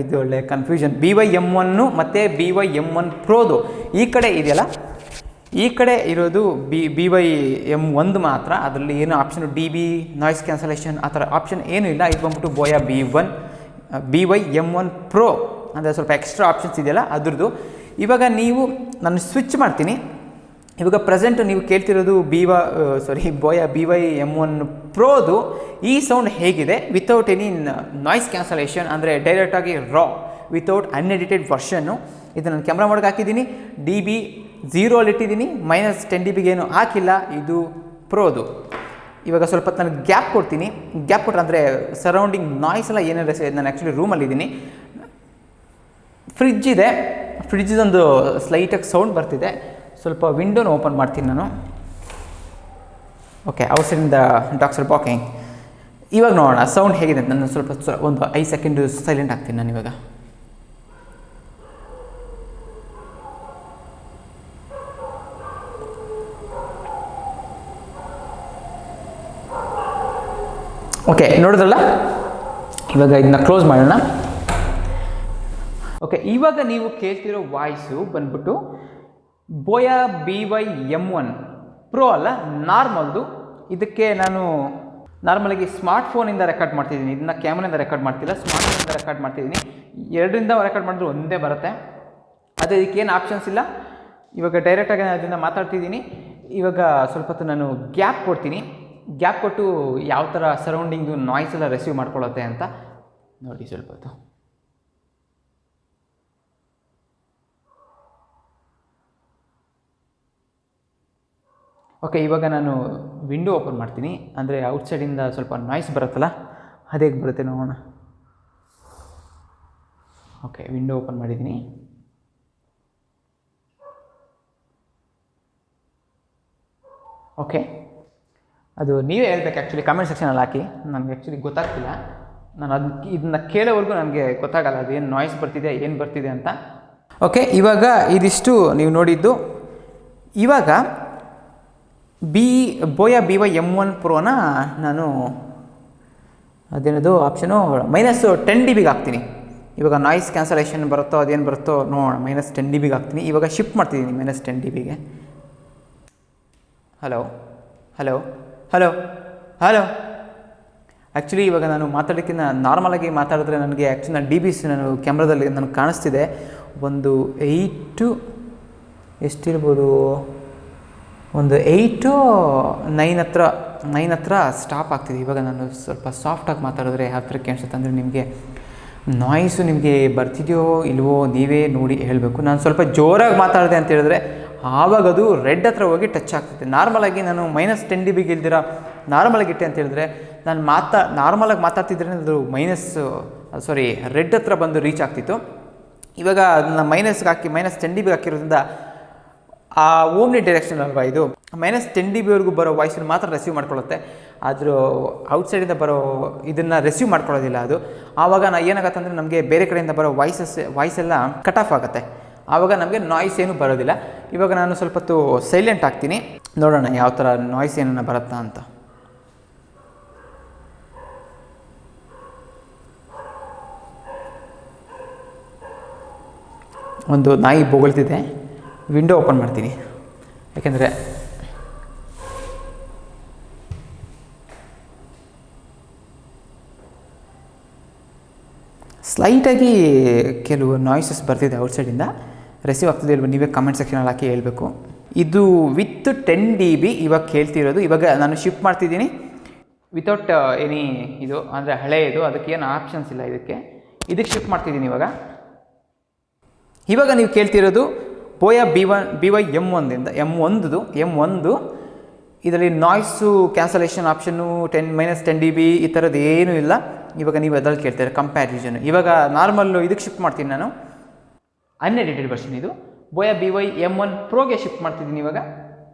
Speaker 1: ಇದು ಒಳ್ಳೆ ಕನ್ಫ್ಯೂಷನ್, BY-M1 ಮತ್ತು BY-M1 ಪ್ರೋದು ಈ ಕಡೆ ಇದೆಯಲ್ಲ, ಈ ಕಡೆ ಇರೋದು BY-M1 ಮಾತ್ರ. ಅದರಲ್ಲಿ ಏನು ಆಪ್ಷನ್ DB ನಾಯ್ಸ್ ಕ್ಯಾನ್ಸಲೇಷನ್ ಆ ಥರ ಆಪ್ಷನ್ ಏನೂ ಇಲ್ಲ. ಇದು ಬಂದ್ಬಿಟ್ಟು ಬೋಯಾ BY-M1 ಪ್ರೋ, ಅಂದರೆ ಸ್ವಲ್ಪ ಎಕ್ಸ್ಟ್ರಾ ಆಪ್ಷನ್ಸ್ ಇದೆಯಲ್ಲ ಅದ್ರದ್ದು. ಇವಾಗ ನಾನು ಸ್ವಿಚ್ ಮಾಡ್ತೀನಿ. ಇವಾಗ ಪ್ರೆಸೆಂಟು ನೀವು ಕೇಳ್ತಿರೋದು ಬೋಯಾ BY-M1 ಪ್ರೋದು ಈ ಸೌಂಡ್ ಹೇಗಿದೆ ವಿತೌಟ್ ಎನಿ ನಾಯ್ಸ್ ಕ್ಯಾನ್ಸಲೇಷನ್, ಅಂದರೆ ಡೈರೆಕ್ಟಾಗಿ ವಿತೌಟ್ ಅನ್ಎಡಿಟೆಡ್ ವರ್ಷನ್ನು. ಇದು ನಾನು ಕ್ಯಾಮ್ರಾ ಮೋಡ್ಗೆ ಹಾಕಿದ್ದೀನಿ, DB 0 ಇಟ್ಟಿದ್ದೀನಿ, -10 dBಗೆ ಏನು ಹಾಕಿಲ್ಲ. ಇದು ಪ್ರೋದು. ಇವಾಗ ಸ್ವಲ್ಪ ನಾನು ಗ್ಯಾಪ್ ಕೊಡ್ತೀನಿ. ಗ್ಯಾಪ್ ಕೊಟ್ಟರೆ ಅಂದರೆ ಸರೌಂಡಿಂಗ್ ನಾಯ್ಸ್ ಎಲ್ಲ ಏನಾದ್ರೆ, ನಾನು ಆ್ಯಕ್ಚುಲಿ ರೂಮಲ್ಲಿದ್ದೀನಿ, ಫ್ರಿಡ್ಜ್ ಇದೆ, ಫ್ರಿಡ್ಜಿದೊಂದು ಸ್ಲೈಟಾಗಿ ಸೌಂಡ್ ಬರ್ತಿದೆ. ಸ್ವಲ್ಪ ವಿಂಡೋನ ಓಪನ್ ಮಾಡ್ತೀನಿ ನಾನು. ಓಕೆ, ಔಟ್ಸೈಡಿಂದ ಡಾಗ್ಸ್ ಆರ್ ಬಾಕಿಂಗ್. ಇವಾಗ ನೋಡೋಣ ಸೌಂಡ್ ಹೇಗಿದೆ ಅಂತ. ನಾನು ಸ್ವಲ್ಪ ಒಂದು 5 ಸೆಕೆಂಡು ಸೈಲೆಂಟ್ ಆಗ್ತೀನಿ ನಾನು ಇವಾಗ. ಓಕೆ, ನೋಡಿದ್ರಲ್ಲ, ಇವಾಗ ಇದನ್ನ ಕ್ಲೋಸ್ ಮಾಡೋಣ. ಓಕೆ, ಇವಾಗ ನೀವು ಕೇಳ್ತಿರೋ ವಾಯ್ಸು ಬಂದ್ಬಿಟ್ಟು ಬೋಯಾ BY-M1 ಪ್ರೋ ಅಲ್ಲ, ನಾರ್ಮಲ್ದು. ಇದಕ್ಕೆ ನಾನು ನಾರ್ಮಲಾಗಿ ಸ್ಮಾರ್ಟ್ಫೋನಿಂದ ರೆಕಾರ್ಡ್ ಮಾಡ್ತಿದ್ದೀನಿ, ಇದನ್ನ ಕ್ಯಾಮ್ರಾದಿಂದ ರೆಕಾರ್ಡ್ ಮಾಡ್ತಿಲ್ಲ, ಸ್ಮಾರ್ಟ್ಫೋನಿಂದ ರೆಕಾರ್ಡ್ ಮಾಡ್ತಿದ್ದೀನಿ. 2ರಿಂದ ರೆಕಾರ್ಡ್ ಮಾಡಿದ್ರು ಒಂದೇ ಬರುತ್ತೆ. ಅದೇ ಇದಕ್ಕೇನು ಆಪ್ಷನ್ಸ್ ಇಲ್ಲ. ಇವಾಗ ಡೈರೆಕ್ಟಾಗಿ ನಾನು ಅದನ್ನು ಮಾತಾಡ್ತಿದ್ದೀನಿ. ಇವಾಗ ಸ್ವಲ್ಪ ಹೊತ್ತು ನಾನು ಗ್ಯಾಪ್ ಕೊಡ್ತೀನಿ. ಗ್ಯಾಪ್ ಕೊಟ್ಟು ಯಾವ ಥರ ಸರೌಂಡಿಂಗು ನಾಯ್ಸ್ ಎಲ್ಲ ರಿಸೀವ್ ಮಾಡ್ಕೊಳ್ಳುತ್ತೆ ಅಂತ ನೋಡಿ ಸ್ವಲ್ಪ ಹೊತ್ತು. ಓಕೆ, ಇವಾಗ ನಾನು ವಿಂಡೋ ಓಪನ್ ಮಾಡ್ತೀನಿ. ಅಂದರೆ ಔಟ್ಸೈಡಿಂದ ಸ್ವಲ್ಪ ನಾಯ್ಸ್ ಬರುತ್ತಲ್ಲ, ಅದು ಹೇಗೆ ಬರುತ್ತೆ ನೋಡೋಣ. ಓಕೆ, ವಿಂಡೋ ಓಪನ್ ಮಾಡಿದ್ದೀನಿ. ಓಕೆ, ಅದು ನೀವೇ ಹೇಳ್ಬೇಕು ಆ್ಯಕ್ಚುಲಿ, ಕಮೆಂಟ್ ಸೆಕ್ಷನಲ್ಲಿ ಹಾಕಿ. ನನಗೆ ಆ್ಯಕ್ಚುಲಿ ಗೊತ್ತಾಗ್ತಿಲ್ಲ, ನಾನು ಇದನ್ನ ಕೇಳೋವರೆಗೂ ನನಗೆ ಗೊತ್ತಾಗಲ್ಲ ಅದು ಏನು ನಾಯ್ಸ್ ಬರ್ತಿದೆ, ಏನು ಬರ್ತಿದೆ ಅಂತ. ಓಕೆ, ಇವಾಗ ಇದಿಷ್ಟು ನೀವು ನೋಡಿದ್ದು. ಇವಾಗ ಬೋಯಾ BY-M1 ಪ್ರೋನ ನಾನು ಅದೇನದು ಆಪ್ಷನು -10 dBಗೆ ಹಾಕ್ತೀನಿ. ಇವಾಗ ನಾಯ್ಸ್ ಕ್ಯಾನ್ಸಲೇಷನ್ ಬರುತ್ತೋ ಅದೇನು ಬರುತ್ತೋ ನೋಡೋಣ. -10 dBಗೆ ಹಾಕ್ತೀನಿ. ಇವಾಗ ಶಿಫ್ಟ್ ಮಾಡ್ತಿದ್ದೀನಿ -10 dBಗೆ. ಹಲೋ ಆ್ಯಕ್ಚುಲಿ ಇವಾಗ ನಾನು ಮಾತಾಡೋಕ್ಕಿಂತ ನಾರ್ಮಲಾಗಿ ಮಾತಾಡಿದ್ರೆ ನನಗೆ ಆ್ಯಕ್ಚುಲಿ ನಾನು DBs ನಾನು ಕ್ಯಾಮ್ರಾದಲ್ಲಿ ನನಗೆ ಕಾಣಿಸ್ತಿದೆ ಒಂದು 8 ಎಷ್ಟಿರ್ಬೋದು, ಒಂದು 8 9 ಹತ್ರ ಸ್ಟಾಪ್ ಆಗ್ತಿದೆ. ಇವಾಗ ನಾನು ಸ್ವಲ್ಪ ಸಾಫ್ಟಾಗಿ ಮಾತಾಡಿದ್ರೆ ಯಾವ ಥರಕ್ಕೆ ಅನಿಸುತ್ತೆ ಅಂದರೆ, ನಿಮಗೆ ನಾಯ್ಸು ನಿಮಗೆ ಬರ್ತಿದೆಯೋ ಇಲ್ವೋ ನೀವೇ ನೋಡಿ ಹೇಳಬೇಕು. ನಾನು ಸ್ವಲ್ಪ ಜೋರಾಗಿ ಮಾತಾಡಿದೆ ಅಂತ ಹೇಳಿದ್ರೆ ಆವಾಗ ಅದು ರೆಡ್ ಹತ್ರ ಹೋಗಿ ಟಚ್ ಆಗ್ತಿದೆ. ನಾರ್ಮಲಾಗಿ ನಾನು -10 dB ಇಲ್ದಿರ ನಾರ್ಮಲಾಗಿ ಇಟ್ಟೆ ಅಂತ ಹೇಳಿದ್ರೆ, ನಾನು ನಾರ್ಮಲಾಗಿ ಮಾತಾಡ್ತಿದ್ರೆ ಅದು ರೆಡ್ ಹತ್ರ ಬಂದು ರೀಚ್ ಆಗ್ತಿತ್ತು. ಇವಾಗ ಅದನ್ನು ಮೈನಸ್ಗೆ ಹಾಕಿ -10 dB ಹಾಕಿರೋದ್ರಿಂದ ಆ ಓಮ್ನಿ ಡೈರೆಕ್ಷನ್ ಅಲ್ವಾ ಇದು, -10 dBವರೆಗೂ ಬರೋ ವಾಯ್ಸನ್ನು ಮಾತ್ರ ರಿಸೀವ್ ಮಾಡ್ಕೊಳ್ಳುತ್ತೆ. ಆದರೂ ಔಟ್ಸೈಡಿಂದ ಬರೋ ಇದನ್ನು ರಿಸೀವ್ ಮಾಡ್ಕೊಳ್ಳೋದಿಲ್ಲ ಅದು. ಆವಾಗ ಏನಾಗತ್ತೆ ಅಂದರೆ, ನಮಗೆ ಬೇರೆ ಕಡೆಯಿಂದ ಬರೋ ವಾಯ್ಸೆಲ್ಲ ಕಟ್ ಆಫ್ ಆಗುತ್ತೆ. ಆವಾಗ ನಮಗೆ ನಾಯ್ಸ್ ಏನೂ ಬರೋದಿಲ್ಲ. ಇವಾಗ ನಾನು ಸ್ವಲ್ಪ ಹೊತ್ತು ಸೈಲೆಂಟ್ ಆಗ್ತೀನಿ, ನೋಡೋಣ ಯಾವ ಥರ ನಾಯ್ಸ್ ಏನನ್ನ ಬರುತ್ತಾ ಅಂತ. ಒಂದು ನಾಯಿ ಬೊಗಳ್ತಿದೆ, ವಿಂಡೋ ಓಪನ್ ಮಾಡ್ತೀನಿ. ಯಾಕೆಂದರೆ ಸ್ಲೈಟಾಗಿ ಕೆಲವು ನಾಯ್ಸಸ್ ಬರ್ತಿದೆ ಔಟ್ಸೈಡಿಂದ. ರಿಸೀವ್ ಆಗ್ತಿದೆ ಇಲ್ವ ನೀವೇ ಕಮೆಂಟ್ ಸೆಕ್ಷನಲ್ಲಿ ಹಾಕಿ ಹೇಳಬೇಕು. ಇದು ವಿತ್ 10 dB ಇವಾಗ ಕೇಳ್ತಿರೋದು. ಇವಾಗ ನಾನು ಶಿಫ್ಟ್ ಮಾಡ್ತಿದ್ದೀನಿ ವಿತೌಟ್ ಎನಿ ಇದು ಅಂದರೆ ಹಳೆಯದು, ಅದಕ್ಕೆ ಏನು ಆಪ್ಷನ್ಸ್ ಇಲ್ಲ. ಇದಕ್ಕೆ ಶಿಫ್ಟ್ ಮಾಡ್ತಿದ್ದೀನಿ ಇವಾಗ ನೀವು ಕೇಳ್ತಿರೋದು BOYA BY-M1 M1 ಇದರಲ್ಲಿ ನಾಯ್ಸು ಕ್ಯಾನ್ಸಲೇಷನ್ ಆಪ್ಷನ್ನು -10 dB ಈ ಥರದ್ದು ಏನೂ ಇಲ್ಲ. ಇವಾಗ ನೀವು ಅದರಲ್ಲಿ ಕೇಳ್ತಾರೆ ಕಂಪ್ಯಾರಿಸನ್. ಇವಾಗ ನಾರ್ಮಲ್ಲು ಇದಕ್ಕೆ ಶಿಫ್ಟ್ ಮಾಡ್ತೀನಿ ನಾನು, ಅನ್ಎಡಿಟೆಡ್ ವರ್ಷನ್. ಇದು BOYA BY-M1 Proಗೆ ಶಿಫ್ಟ್ ಮಾಡ್ತಿದ್ದೀನಿ. ಇವಾಗ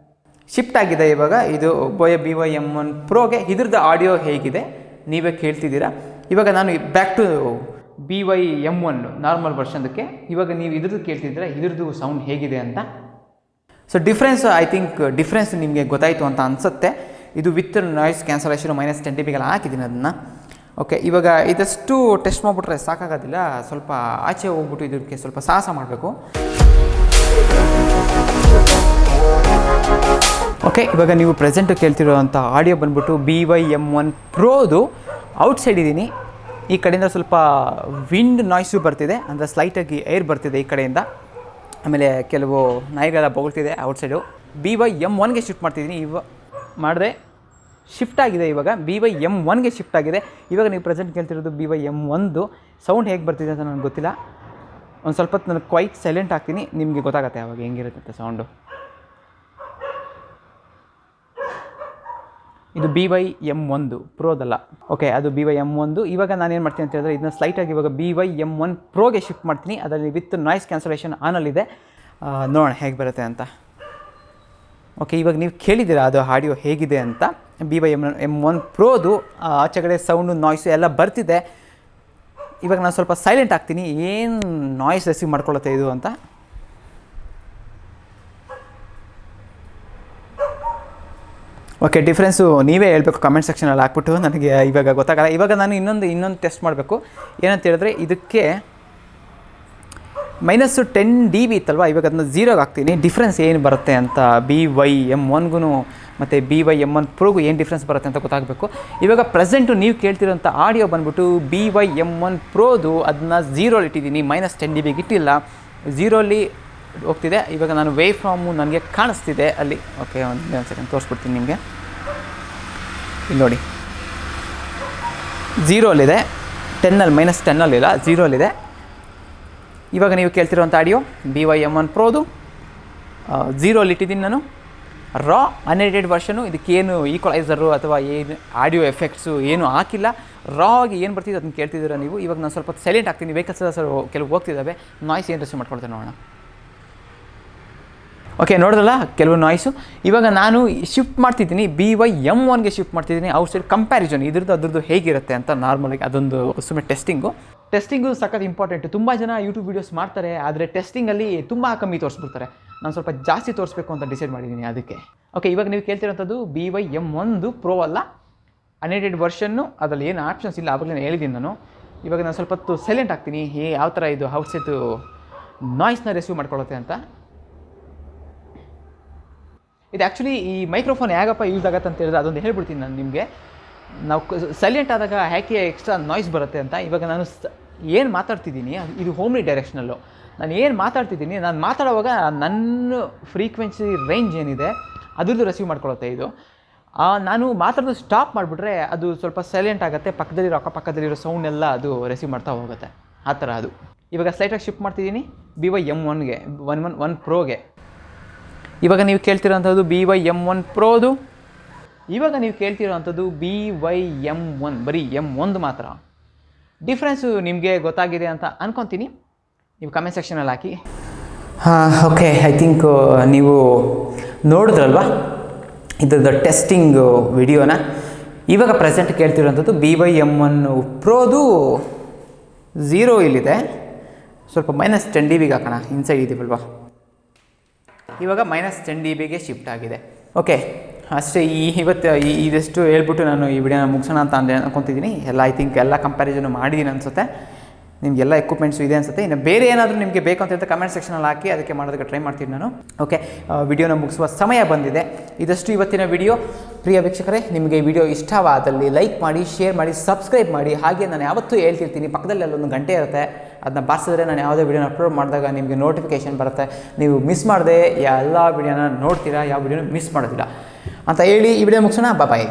Speaker 1: ಶಿಫ್ಟ್ ಆಗಿದೆ. ಇವಾಗ ಇದು BOYA BY-M1 Proಗೆ ಇದ್ರದ್ದು ಆಡಿಯೋ ಹೇಗಿದೆ ನೀವೇ ಕೇಳ್ತಿದ್ದೀರಾ. ಇವಾಗ ನಾನು ಬ್ಯಾಕ್ ಟು BY-M1 ನಾರ್ಮಲ್ ವರ್ಷನ್ದಕ್ಕೆ ಇವಾಗ ನೀವು ಇದ್ರದ್ದು ಕೇಳ್ತಿದ್ದೀರಾ, ಇದ್ರದ್ದು ಸೌಂಡ್ ಹೇಗಿದೆ ಅಂತ. ಸೊ ಐ ಥಿಂಕ್ ಡಿಫ್ರೆನ್ಸ್ ನಿಮಗೆ ಗೊತ್ತಾಯಿತು ಅಂತ ಅನಿಸುತ್ತೆ. ಇದು ವಿತ್ ನಾಯ್ಸ್ ಕ್ಯಾನ್ಸಲೇಷನ್ -10 dBಗೆಲ್ಲ ಹಾಕಿದ್ದೀನಿ ಅದನ್ನು. ಓಕೆ, ಇವಾಗ ಇದಷ್ಟು ಟೆಸ್ಟ್ ಮಾಡಿಬಿಟ್ರೆ ಸಾಕಾಗೋದಿಲ್ಲ. ಸ್ವಲ್ಪ ಆಚೆ ಹೋಗ್ಬಿಟ್ಟು ಇದಕ್ಕೆ ಸ್ವಲ್ಪ ಸಾಹಸ ಮಾಡಬೇಕು. ಓಕೆ, ಇವಾಗ ನೀವು ಪ್ರೆಸೆಂಟು ಕೇಳ್ತಿರೋವಂಥ ಆಡಿಯೋ ಬಂದ್ಬಿಟ್ಟು BY-M1 Proದು ಔಟ್ಸೈಡ್ ಇದ್ದೀನಿ. ಈ ಕಡೆಯಿಂದ ಸ್ವಲ್ಪ ವಿಂಡ್ ನಾಯ್ಸು ಬರ್ತಿದೆ, ಅಂದರೆ ಸ್ಲೈಟಾಗಿ ಏರ್ ಬರ್ತಿದೆ ಈ ಕಡೆಯಿಂದ. ಆಮೇಲೆ ಕೆಲವು ನಾಯಿಗಳೆಲ್ಲ ಬೊಗಳ್ತಿದೆ ಔಟ್ಸೈಡು. BY-M1ಗೆ ಶಿಫ್ಟ್ ಮಾಡ್ತಿದ್ದೀನಿ. ಮಾಡಿದೆ ಶಿಫ್ಟ್ ಆಗಿದೆ. ಇವಾಗ BY-M1ಗೆ ಶಿಫ್ಟ್ ಆಗಿದೆ. ಇವಾಗ ನೀವು ಪ್ರೆಸೆಂಟ್ ಕೇಳ್ತಿರೋದು BY-M1 ಸೌಂಡ್ ಹೇಗೆ ಬರ್ತಿದೆ ಅಂತ ನನಗೆ ಗೊತ್ತಿಲ್ಲ. ಒಂದು ಸ್ವಲ್ಪ ಹೊತ್ತು ನಾನು ಕ್ವೈಟ್ ಸೈಲೆಂಟ್ ಆಗ್ತೀನಿ, ನಿಮಗೆ ಗೊತ್ತಾಗುತ್ತೆ ಅವಾಗ ಹೆಂಗಿರುತ್ತೆ ಸೌಂಡು. ಇದು BY-M1 Proದಲ್ಲ. ಓಕೆ, ಅದು BY-M1. ಇವಾಗ ನಾನೇನು ಮಾಡ್ತೀನಿ ಅಂತ ಹೇಳಿದ್ರೆ, ಇದನ್ನ ಸ್ಲೈಟಾಗಿ ಇವಾಗ BY-M1 Proಗೆ ಶಿಫ್ಟ್ ಮಾಡ್ತೀನಿ. ಅದರಲ್ಲಿ ವಿತ್ ನಾಯ್ಸ್ ಕ್ಯಾನ್ಸಲೇಷನ್ ಆನಲ್ಲಿದೆ. ನೋಡೋಣ ಹೇಗೆ ಬರುತ್ತೆ ಅಂತ. ಓಕೆ, ಇವಾಗ ನೀವು ಕೇಳಿದ್ದೀರಾ ಅದು ಆಡಿಯೋ ಹೇಗಿದೆ ಅಂತ. BY-M1 Proದು ಆಚೆಗಡೆ ಸೌಂಡು ನಾಯ್ಸು ಎಲ್ಲ ಬರ್ತಿದೆ. ಇವಾಗ ನಾನು ಸ್ವಲ್ಪ ಸೈಲೆಂಟ್ ಆಗ್ತೀನಿ, ಏನು ನಾಯ್ಸ್ ರಿಸೀವ್ ಮಾಡ್ಕೊಳ್ಳುತ್ತೆ ಇದು ಅಂತ. ಓಕೆ, ಡಿಫ್ರೆನ್ಸು ನೀವೇ ಹೇಳ್ಬೇಕು ಕಮೆಂಟ್ ಸೆಕ್ಷನಲ್ಲಿ ಹಾಕ್ಬಿಟ್ಟು. ನನಗೆ ಇವಾಗ ಗೊತ್ತಾಗಲ್ಲ. ಇವಾಗ ನಾನು ಇನ್ನೊಂದು ಟೆಸ್ಟ್ ಮಾಡಬೇಕು. ಏನಂತ ಹೇಳಿದ್ರೆ, ಇದಕ್ಕೆ -10 dB ಇತ್ತಲ್ವ, ಇವಾಗ ಅದನ್ನ 0ಗೆ ಹಾಕ್ತೀನಿ. ಡಿಫ್ರೆನ್ಸ್ ಏನು ಬರುತ್ತೆ ಅಂತ BY-M1ಗೂ ಮತ್ತು BY-M1 Proಗೂ ಏನು ಡಿಫ್ರೆನ್ಸ್ ಬರುತ್ತೆ ಅಂತ ಗೊತ್ತಾಗಬೇಕು. ಇವಾಗ ಪ್ರೆಸೆಂಟು ನೀವು ಕೇಳ್ತಿರೋಂಥ ಆಡಿಯೋ ಬಂದ್ಬಿಟ್ಟು BY-M1 Proದು ಅದನ್ನ 0ಅಲ್ಲಿ ಇಟ್ಟಿದ್ದೀನಿ, -10 dBಗೆ ಇಟ್ಟಿಲ್ಲ, 0ಅಲ್ಲಿ ಹೋಗ್ತಿದೆ. ಇವಾಗ ನಾನು ವೇವ್ ಫ್ರಾಮು ನನಗೆ ಕಾಣಿಸ್ತಿದೆ ಅಲ್ಲಿ. ಓಕೆ, ಒಂದು ಸೆಕೆಂಡ್ ತೋರಿಸ್ಬಿಡ್ತೀನಿ ನಿಮಗೆ. ಇಲ್ಲಿ ನೋಡಿ, 0ಅಲ್ಲಿದೆ, 10ಅಲ್ಲಿ -10ಅಲ್ಲಿಲ್ಲ, 0ಅಲ್ಲಿದೆ. ಇವಾಗ ನೀವು ಕೇಳ್ತಿರೋಂಥ ಆಡಿಯೋ BY-M1 Proದು 0ಅಲ್ಲಿ ಇಟ್ಟಿದ್ದೀನಿ ನಾನು. ರಾ ಅನ್ಎಡಿಟೆಡ್ ವರ್ಷನು. ಇದಕ್ಕೇನು ಈಕ್ವಲೈಸರು ಅಥವಾ ಏನು ಆಡಿಯೋ ಎಫೆಕ್ಟ್ಸು ಏನೂ ಹಾಕಿಲ್ಲ. ರಾ ಆಗಿ ಏನು ಬರ್ತಿದೆ ಅದನ್ನು ಕೇಳ್ತಿದ್ದೀರಾ ನೀವು. ಇವಾಗ ನಾನು ಸ್ವಲ್ಪ ಸೈಲೆಂಟ್ ಆಗ್ತೀನಿ. ವೆಹಿಕಲ್ಸ್ ಕೆಲವು ಹೋಗ್ತಿದ್ದಾವೆ, ನಾಯ್ಸ್ ಏನು ರಿಸೀವ್ ಮಾಡ್ಕೊಳ್ತೇನೆ ನೋಡೋಣ. ಓಕೆ, ನೋಡಿದ್ರಲ್ಲ ಕೆಲವು ನಾಯ್ಸು. ಇವಾಗ ನಾನು ಶಿಫ್ಟ್ ಮಾಡ್ತಿದ್ದೀನಿ, BY-M1ಗೆ ಶಿಫ್ಟ್ ಮಾಡ್ತಿದ್ದೀನಿ. ಔಟ್ಸೈಡ್ ಕಂಪ್ಯಾರಿಸನ್ ಅದ್ರದ್ದು ಹೇಗಿರುತ್ತೆ ಅಂತ ನಾರ್ಮಲಾಗಿ ಅದೊಂದು ಸುಮ್ಮನೆ ಟೆಸ್ಟಿಂಗು ಸಖತ್ ಇಂಪಾರ್ಟೆಂಟು. ತುಂಬ ಜನ ಯೂಟ್ಯೂಬ್ ವೀಡಿಯೋಸ್ ಮಾಡ್ತಾರೆ, ಆದರೆ ಟೆಸ್ಟಿಂಗಲ್ಲಿ ತುಂಬ ಕಮ್ಮಿ ತೋರಿಸ್ಬಿಡ್ತಾರೆ. ನಾನು ಸ್ವಲ್ಪ ಜಾಸ್ತಿ ತೋರಿಸ್ಬೇಕು ಅಂತ ಡಿಸೈಡ್ ಮಾಡಿದ್ದೀನಿ ಅದಕ್ಕೆ. ಓಕೆ, ಇವಾಗ ನೀವು ಕೇಳ್ತಿರೋಂಥದ್ದು BY-M1 Pro ಅಲ್ಲ, ಅನ್ಎಡಿಟೆಡ್ ವರ್ಷನ್ನು. ಅದರಲ್ಲಿ ಏನು ಆಪ್ಷನ್ಸ್ ಇಲ್ಲ, ಆವಾಗಲೇ ನಾನು ಹೇಳಿದ್ದೀನಿ ನಾನು. ಇವಾಗ ನಾನು ಸ್ವಲ್ಪ ಹೊತ್ತು ಸೈಲೆಂಟ್ ಆಗ್ತೀನಿ, ಯಾವ ಥರ ಇದು ಔಟ್ಸೈಡ್ ನಾಯ್ಸ್ನ ರಿಸೀವ್ ಮಾಡ್ಕೊಳ್ಳುತ್ತೆ ಅಂತ. ಇದು ಆ್ಯಕ್ಚುಲಿ ಈ ಮೈಕ್ರೋಫೋನ್ ಹೇಗಪ್ಪ ಯೂಸ್ ಆಗುತ್ತೆ ಅಂತ ಹೇಳಿದ್ರೆ ಅದೊಂದು ಹೇಳ್ಬಿಡ್ತೀನಿ ನಾನು ನಿಮಗೆ. ನಾವು ಸೈಲೆಂಟ್ ಆದಾಗ ಯಾಕೆ ಎಕ್ಸ್ಟ್ರಾ ನಾಯ್ಸ್ ಬರುತ್ತೆ ಅಂತ. ಇವಾಗ ನಾನು ಏನು ಮಾತಾಡ್ತಿದ್ದೀನಿ ಇದು ಹೋಮ್ಲಿ ಡೈರೆಕ್ಷನಲ್ಲು. ನಾನು ಏನು ಮಾತಾಡ್ತಿದ್ದೀನಿ, ನಾನು ಮಾತಾಡುವಾಗ ನನ್ನ ಫ್ರೀಕ್ವೆನ್ಸಿ ರೇಂಜ್ ಏನಿದೆ ಅದ್ರದ್ದು ರಿಸೀವ್ ಮಾಡ್ಕೊಳ್ಳುತ್ತೆ ಇದು. ನಾನು ಮಾತಾಡೋದು ಸ್ಟಾಪ್ ಮಾಡಿಬಿಟ್ರೆ ಅದು ಸ್ವಲ್ಪ ಸೈಲೆಂಟ್ ಆಗುತ್ತೆ, ಪಕ್ಕದಲ್ಲಿರೋ ಅಕ್ಕಪಕ್ಕದಲ್ಲಿರೋ ಸೌಂಡ್ ಎಲ್ಲ ಅದು ರಿಸೀವ್ ಮಾಡ್ತಾ ಹೋಗುತ್ತೆ, ಆ ಥರ ಅದು. ಇವಾಗ ಸ್ಲೈಟಾಗಿ ಶಿಫ್ಟ್ ಮಾಡ್ತಿದ್ದೀನಿ BY-M1ಗೆ, 1 ಪ್ರೋಗೆ. ಇವಾಗ ನೀವು ಕೇಳ್ತಿರೋಂಥದ್ದು BY-M1 ಪ್ರೋದು, ಇವಾಗ ನೀವು ಕೇಳ್ತಿರೋವಂಥದ್ದು BY-M1, ಬರೀ M1 ಮಾತ್ರ. ಡಿಫ್ರೆನ್ಸು ನಿಮಗೆ ಗೊತ್ತಾಗಿದೆ ಅಂತ ಅಂದ್ಕೊತೀನಿ, ನೀವು ಕಮೆಂಟ್ ಸೆಕ್ಷನಲ್ಲಿ ಹಾಕಿ. ಓಕೆ, ಐ ಥಿಂಕ್ ನೀವು ನೋಡಿದ್ರಲ್ವಾ ಇದ್ರದ್ದು ಟೆಸ್ಟಿಂಗ್ ವಿಡಿಯೋನ. ಇವಾಗ ಪ್ರೆಸೆಂಟ್ ಕೇಳ್ತಿರೋಂಥದ್ದು BY-M1 ಪ್ರೋದು 0 ಇಲ್ಲಿದೆ, ಸ್ವಲ್ಪ -10 dBಗೆ ಹಾಕೋಣ, ಇನ್ಸೈಡ್ ಇದೀವಲ್ವಾ. ಇವಾಗ -10 dBಗೆ ಶಿಫ್ಟ್ ಆಗಿದೆ. ಓಕೆ, ಅಷ್ಟೇ. ಇವತ್ತು ಇದೆಷ್ಟು ಹೇಳ್ಬಿಟ್ಟು ನಾನು ಈ ವಿಡಿಯೋನ ಮುಗಿಸೋಣ ಅಂತ ಅನ್ಕೊತಿದ್ದೀನಿ. ಎಲ್ಲ ಐ ಥಿಂಕ್ ಎಲ್ಲ ಕಂಪ್ಯಾರಿಸನ್ ಮಾಡಿದ್ದೀನಿ ಅನಿಸುತ್ತೆ. ನಿಮಗೆಲ್ಲ ಎಕ್ವಿಪ್ಮೆಂಟ್ಸು ಇದೆ ಅನಿಸುತ್ತೆ. ಇನ್ನು ಬೇರೆ ಏನಾದರೂ ನಿಮಗೆ ಬೇಕು ಅಂತ ಕಮೆಂಟ್ ಸೆಕ್ಷನಲ್ಲಿ ಹಾಕಿ, ಅದಕ್ಕೆ ಮಾಡೋದಕ್ಕೆ ಟ್ರೈ ಮಾಡ್ತೀನಿ ನಾನು. ಓಕೆ, ವಿಡಿಯೋನ ಮುಗಿಸುವ ಸಮಯ ಬಂದಿದೆ. ಇದಷ್ಟು ಇವತ್ತಿನ ವಿಡಿಯೋ. ಪ್ರಿಯ ವೀಕ್ಷಕರೇ, ನಿಮಗೆ ಈ ವಿಡಿಯೋ ಇಷ್ಟವಾದಲ್ಲಿ ಲೈಕ್ ಮಾಡಿ, ಶೇರ್ ಮಾಡಿ, ಸಬ್ಸ್ಕ್ರೈಬ್ ಮಾಡಿ. ಹಾಗೆ ನಾನು ಯಾವತ್ತೂ ಹೇಳ್ತಿರ್ತೀನಿ, ಪಕ್ಕದಲ್ಲಿ ಅಲ್ಲೊಂದು ಗಂಟೆ ಇರುತ್ತೆ, ಅದನ್ನ ಬಾರಿಸಿದ್ರೆ ನಾನು ಯಾವುದೇ ವಿಡಿಯೋನ ಅಪ್ಲೋಡ್ ಮಾಡಿದಾಗ ನಿಮಗೆ ನೋಟಿಫಿಕೇಷನ್ ಬರುತ್ತೆ. ನೀವು ಮಿಸ್ ಮಾಡದೆ ಎಲ್ಲ ವಿಡಿಯೋನ ನೋಡ್ತೀರಾ, ಯಾವ ವಿಡಿಯೋನ ಮಿಸ್ ಮಾಡೋದಿಲ್ಲ ಅಂತ ಹೇಳಿ ಈ ವಿಡಿಯೋ ಮುಗಿಸೋಣ. ಬಾಯ್.